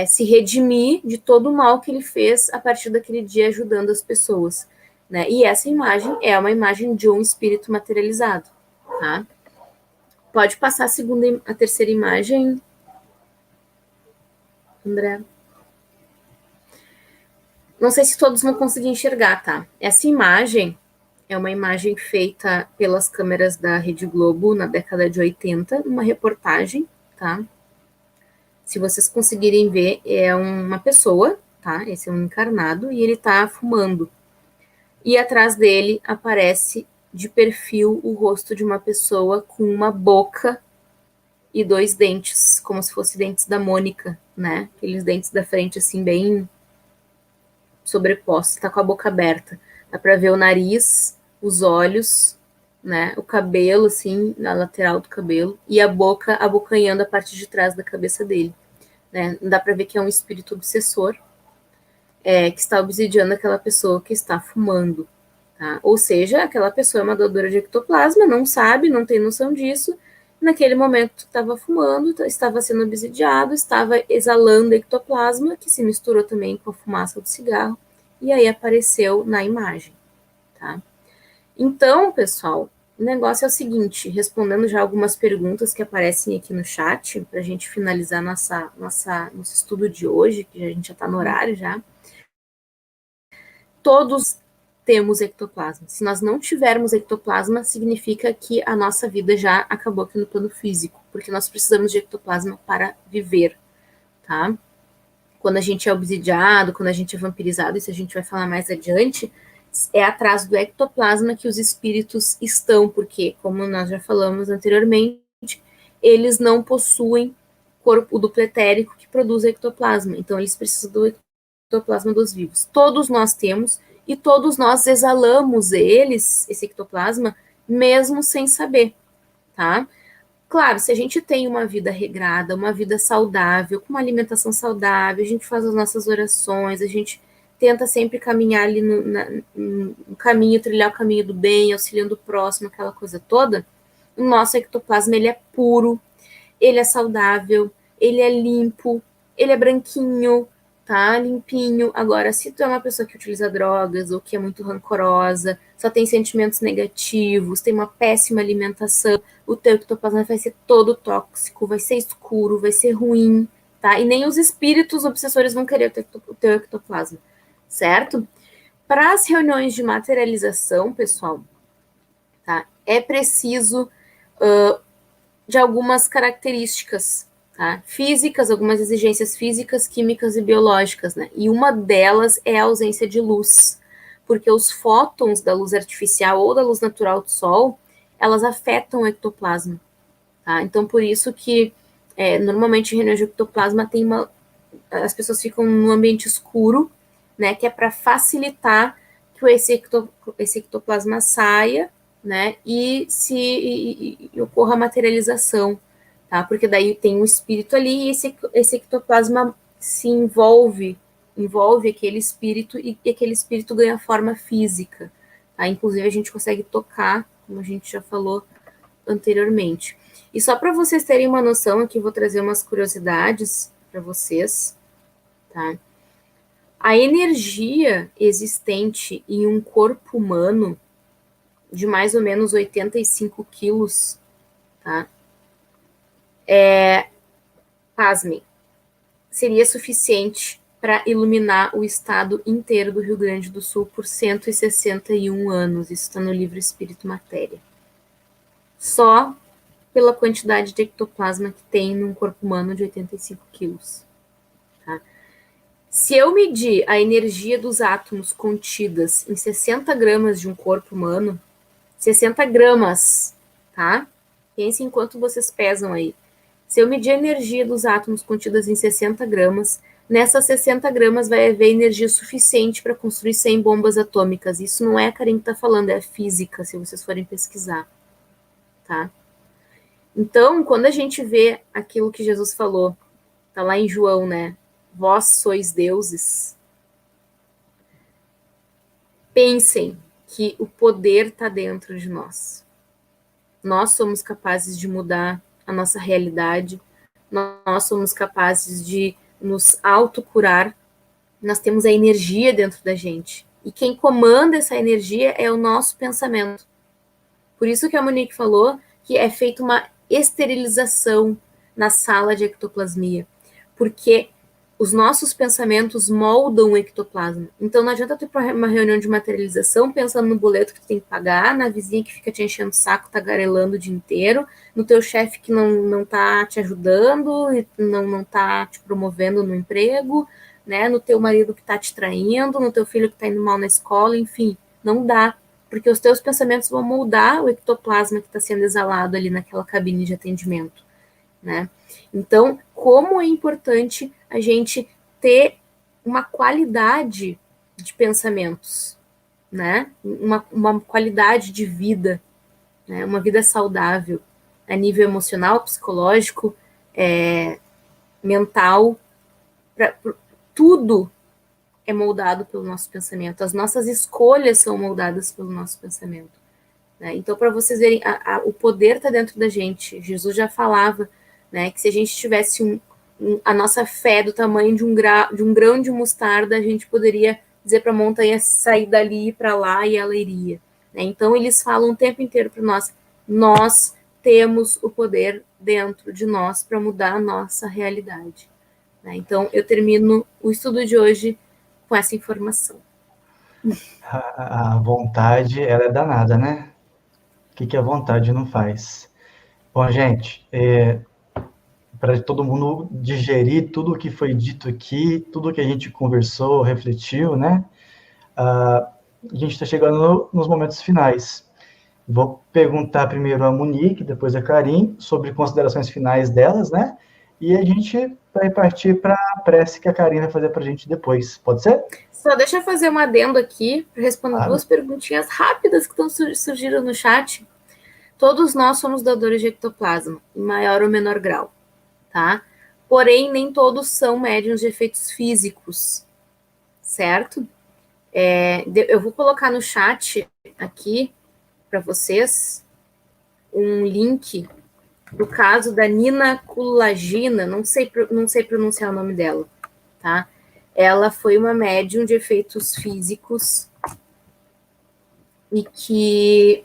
S2: se redimir de todo o mal que ele fez a partir daquele dia, ajudando as pessoas, né? E essa imagem é uma imagem de um espírito materializado, tá? Pode passar a terceira imagem, André. Não sei se todos vão conseguir enxergar, tá? Essa imagem é uma imagem feita pelas câmeras da Rede Globo na década de 80, uma reportagem, tá? Se vocês conseguirem ver, é uma pessoa, tá? Esse é um encarnado e ele tá fumando. E atrás dele aparece de perfil o rosto de uma pessoa com uma boca e 2 dentes, como se fossem dentes da Mônica, né? Aqueles dentes da frente, assim, bem sobrepostos, tá com a boca aberta. Dá pra ver o nariz, os olhos, né? O cabelo, assim, na lateral do cabelo, e a boca abocanhando a parte de trás da cabeça dele, né? Dá pra ver que é um espírito obsessor, que está obsidiando aquela pessoa que está fumando, tá? Ou seja, aquela pessoa é uma doadora de ectoplasma, não sabe, não tem noção disso, naquele momento estava fumando, estava sendo obsidiado, estava exalando ectoplasma, que se misturou também com a fumaça do cigarro, e aí apareceu na imagem, tá? Então, pessoal, o negócio é o seguinte, respondendo já algumas perguntas que aparecem aqui no chat, para a gente finalizar nosso estudo de hoje, que a gente já está no horário já. Todos temos ectoplasma. Se nós não tivermos ectoplasma, significa que a nossa vida já acabou aqui no plano físico, porque nós precisamos de ectoplasma para viver, tá? quando a gente é obsidiado, quando a gente é vampirizado, isso a gente vai falar mais adiante, é atrás do ectoplasma que os espíritos estão, porque, como nós já falamos anteriormente, eles não possuem corpo duplo etérico que produz ectoplasma, então eles precisam do ectoplasma dos vivos. Todos nós temos, e todos nós exalamos esse ectoplasma, mesmo sem saber, tá? Claro, se a gente tem uma vida regrada, uma vida saudável, com uma alimentação saudável, a gente faz as nossas orações, a gente tenta sempre caminhar ali no caminho, trilhar o caminho do bem, auxiliando o próximo, aquela coisa toda, o nosso ectoplasma, ele é puro, ele é saudável, ele é limpo, ele é branquinho, tá? Limpinho. Agora, se tu é uma pessoa que utiliza drogas ou que é muito rancorosa, só tem sentimentos negativos, tem uma péssima alimentação, o teu ectoplasma vai ser todo tóxico, vai ser escuro, vai ser ruim, tá? E nem os espíritos obsessores vão querer o teu ectoplasma, certo? Para as reuniões de materialização, pessoal, tá? É preciso de algumas características, tá? Físicas, algumas exigências físicas, químicas e biológicas, né? E uma delas é a ausência de luz, porque os fótons da luz artificial ou da luz natural do Sol, elas afetam o ectoplasma, tá? Então, por isso que, normalmente, em reunião de ectoplasma, as pessoas ficam num ambiente escuro, né? Que é para facilitar que esse ectoplasma saia, né, e ocorra a materialização, tá? Porque daí tem um espírito ali e esse ectoplasma se envolve aquele espírito e aquele espírito ganha forma física, tá? Inclusive a gente consegue tocar, como a gente já falou anteriormente. E só para vocês terem uma noção, aqui vou trazer umas curiosidades para vocês, tá? A energia existente em um corpo humano de mais ou menos 85 quilos, tá? Pasmem, seria suficiente para iluminar o estado inteiro do Rio Grande do Sul por 161 anos. Isso está no livro Espírito Matéria. Só pela quantidade de ectoplasma que tem num corpo humano de 85 quilos. Tá? Se eu medir a energia dos átomos contidas em 60 gramas de um corpo humano, 60 gramas, tá? Pensem enquanto vocês pesam aí. Se eu medir a energia dos átomos contidas em 60 gramas, nessas 60 gramas vai haver energia suficiente para construir 100 bombas atômicas. Isso não é a Karen que está falando, é a física, se vocês forem pesquisar, tá? Então, quando a gente vê aquilo que Jesus falou, tá lá em João, né? Vós sois deuses. Pensem que o poder está dentro de nós. Nós somos capazes de mudar a nossa realidade, nós somos capazes de nos autocurar, nós temos a energia dentro da gente. E quem comanda essa energia é o nosso pensamento. Por isso que a Monique falou que é feita uma esterilização na sala de ectoplasmia, porque os nossos pensamentos moldam o ectoplasma. Então não adianta tu ir para uma reunião de materialização pensando no boleto que tu tem que pagar, na vizinha que fica te enchendo o saco, tagarelando o dia inteiro, no teu chefe que não tá te ajudando, não tá te promovendo no emprego, né, no teu marido que tá te traindo, no teu filho que tá indo mal na escola, enfim, não dá, porque os teus pensamentos vão moldar o ectoplasma que está sendo exalado ali naquela cabine de atendimento, né? Então, como é importante a gente ter uma qualidade de pensamentos, né? Uma qualidade de vida, né? Uma vida saudável, a nível emocional, psicológico, mental, tudo é moldado pelo nosso pensamento. As nossas escolhas são moldadas pelo nosso pensamento, né? Então, para vocês verem, o poder está dentro da gente. Jesus já falava, né, que se a gente tivesse a nossa fé do tamanho de um grão de mostarda, a gente poderia dizer para a montanha sair dali e para lá e ela iria, né? Então, eles falam o tempo inteiro para nós temos o poder dentro de nós para mudar a nossa realidade, né? Então, eu termino o estudo de hoje com essa informação.
S1: A vontade, ela é danada, né? O que a vontade não faz? Bom, gente, para todo mundo digerir tudo o que foi dito aqui, tudo que a gente conversou, refletiu, né? A gente está chegando nos momentos finais. Vou perguntar primeiro a Monique, depois a Karin, sobre considerações finais delas, né? E a gente vai partir para a prece que a Karin vai fazer para a gente depois. Pode ser?
S2: Só deixa eu fazer um adendo aqui para responder
S1: Claro.
S2: duas perguntinhas rápidas que surgiram no chat. Todos nós somos doadores de ectoplasma, em maior ou menor grau, tá? Porém, nem todos são médiums de efeitos físicos, certo? Eu vou colocar no chat aqui para vocês um link do caso da Nina Kulagina, não sei pronunciar o nome dela, tá? Ela foi uma médium de efeitos físicos e que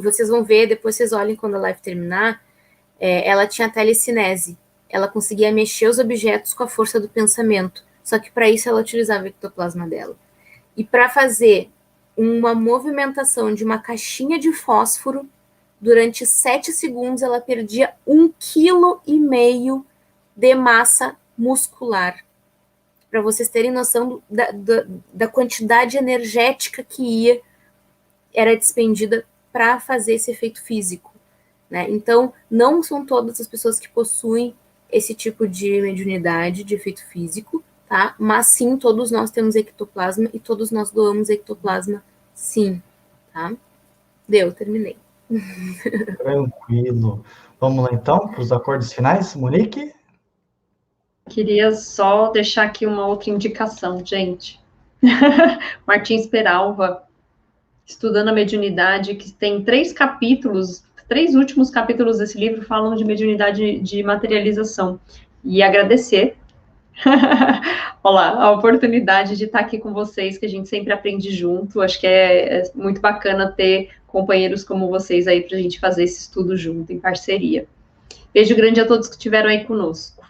S2: vocês vão ver, depois vocês olhem quando a live terminar, ela tinha telecinese, ela conseguia mexer os objetos com a força do pensamento, só que para isso ela utilizava o ectoplasma dela. E para fazer uma movimentação de uma caixinha de fósforo, durante 7 segundos ela perdia 1,5 kg de massa muscular. Para vocês terem noção da quantidade energética que era despendida para fazer esse efeito físico, né? Então, não são todas as pessoas que possuem esse tipo de mediunidade, de efeito físico, tá? Mas sim, todos nós temos ectoplasma e todos nós doamos ectoplasma, sim, tá? Terminei.
S1: Tranquilo. Vamos lá, então, para os acordes finais. Monique?
S3: Queria só deixar aqui uma outra indicação, gente. Martins Peralva, Estudando a Mediunidade, que tem 3 capítulos, 3 últimos capítulos desse livro falam de mediunidade de materialização. E agradecer, olá, a oportunidade de estar aqui com vocês, que a gente sempre aprende junto. Acho que é muito bacana ter companheiros como vocês aí para a gente fazer esse estudo junto, em parceria. Beijo grande a todos que estiveram aí conosco.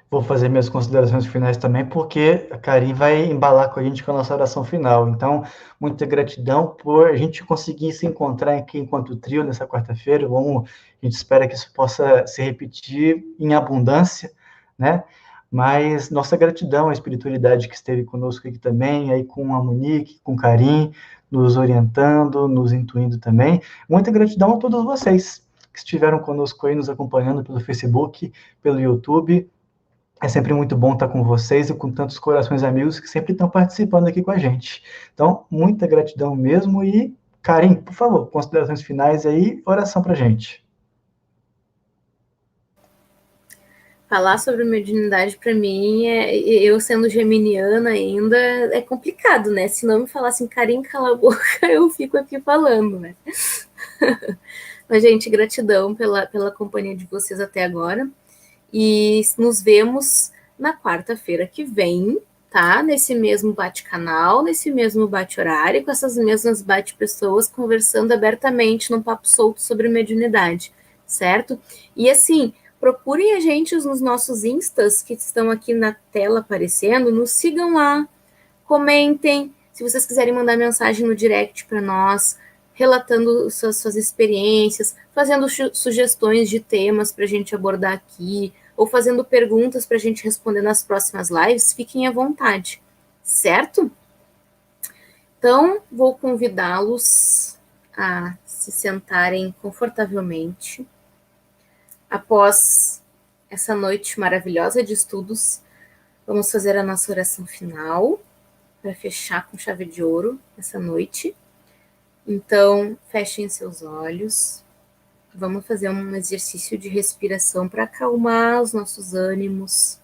S1: Vou fazer minhas considerações finais também, porque a Karin vai embalar com a gente com a nossa oração final. Então, muita gratidão por a gente conseguir se encontrar aqui enquanto trio nessa quarta-feira. A gente espera que isso possa se repetir em abundância, né? Mas nossa gratidão à espiritualidade que esteve conosco aqui também, aí com a Monique, com Karin, nos orientando, nos intuindo também. Muita gratidão a todos vocês que estiveram conosco aí, nos acompanhando pelo Facebook, pelo YouTube. É sempre muito bom estar com vocês e com tantos corações amigos que sempre estão participando aqui com a gente. Então, muita gratidão mesmo e, Karin, por favor, considerações finais aí, oração pra gente.
S2: Falar sobre mediunidade para mim, eu sendo geminiana ainda, é complicado, né? Se não me falassem, Karin, cala a boca, eu fico aqui falando, né? Mas, gente, gratidão pela companhia de vocês até agora. E nos vemos na quarta-feira que vem, tá? Nesse mesmo bate-canal, nesse mesmo bate-horário, com essas mesmas bate-pessoas, conversando abertamente num papo solto sobre mediunidade, certo? E assim, procurem a gente nos nossos instas, que estão aqui na tela aparecendo, nos sigam lá, comentem, se vocês quiserem mandar mensagem no direct para nós, relatando suas experiências, fazendo sugestões de temas para a gente abordar aqui, ou fazendo perguntas para a gente responder nas próximas lives, fiquem à vontade, certo? Então, vou convidá-los a se sentarem confortavelmente. Após essa noite maravilhosa de estudos, vamos fazer a nossa oração final, para fechar com chave de ouro essa noite. Então, fechem seus olhos. Vamos fazer um exercício de respiração para acalmar os nossos ânimos,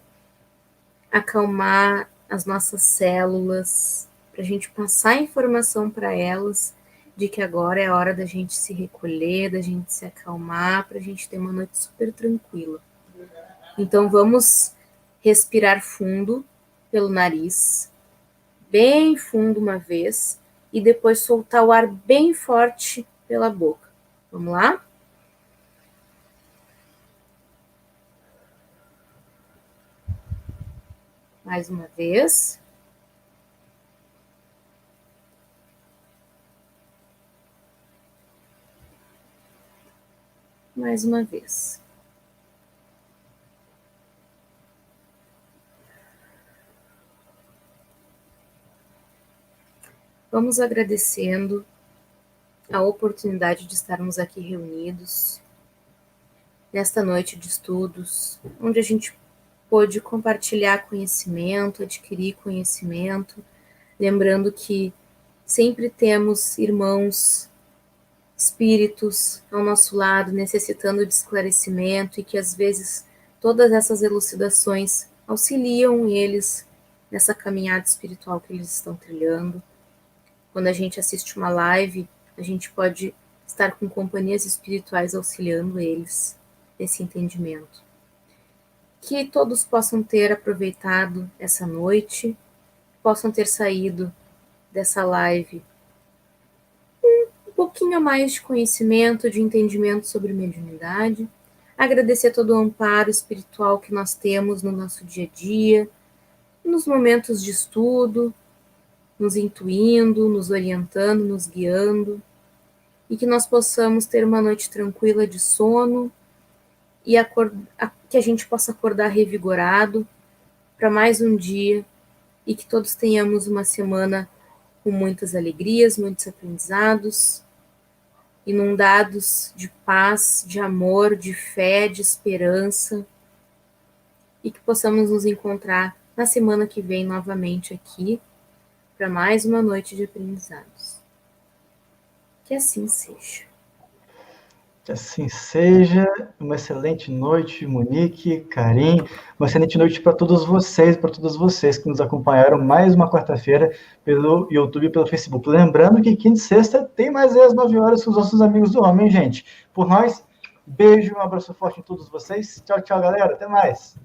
S2: acalmar as nossas células, para a gente passar informação para elas de que agora é a hora da gente se recolher, da gente se acalmar, para a gente ter uma noite super tranquila. Então, vamos respirar fundo pelo nariz, bem fundo uma vez, e depois soltar o ar bem forte pela boca. Vamos lá? Mais uma vez. Mais uma vez. vamos agradecendo a oportunidade de estarmos aqui reunidos nesta noite de estudos, onde a gente pôde compartilhar conhecimento, adquirir conhecimento, lembrando que sempre temos irmãos, espíritos ao nosso lado, necessitando de esclarecimento e que às vezes todas essas elucidações auxiliam eles nessa caminhada espiritual que eles estão trilhando. Quando a gente assiste uma live, a gente pode estar com companhias espirituais auxiliando eles nesse entendimento. Que todos possam ter aproveitado essa noite, possam ter saído dessa live um pouquinho a mais de conhecimento, de entendimento sobre mediunidade. Agradecer todo o amparo espiritual que nós temos no nosso dia a dia, nos momentos de estudo, nos intuindo, nos orientando, nos guiando, e que nós possamos ter uma noite tranquila de sono e que a gente possa acordar revigorado para mais um dia e que todos tenhamos uma semana com muitas alegrias, muitos aprendizados, inundados de paz, de amor, de fé, de esperança, e que possamos nos encontrar na semana que vem novamente aqui para mais uma noite de aprendizados. Que assim seja.
S1: Que assim seja. Uma excelente noite, Monique, Karim. Uma excelente noite para todos vocês, para todas vocês que nos acompanharam mais uma quarta-feira pelo YouTube e pelo Facebook. Lembrando que quinta e sexta tem mais às 9 horas com os nossos amigos do Homem, gente. Por nós, beijo, um abraço forte em todos vocês. Tchau, tchau, galera. Até mais.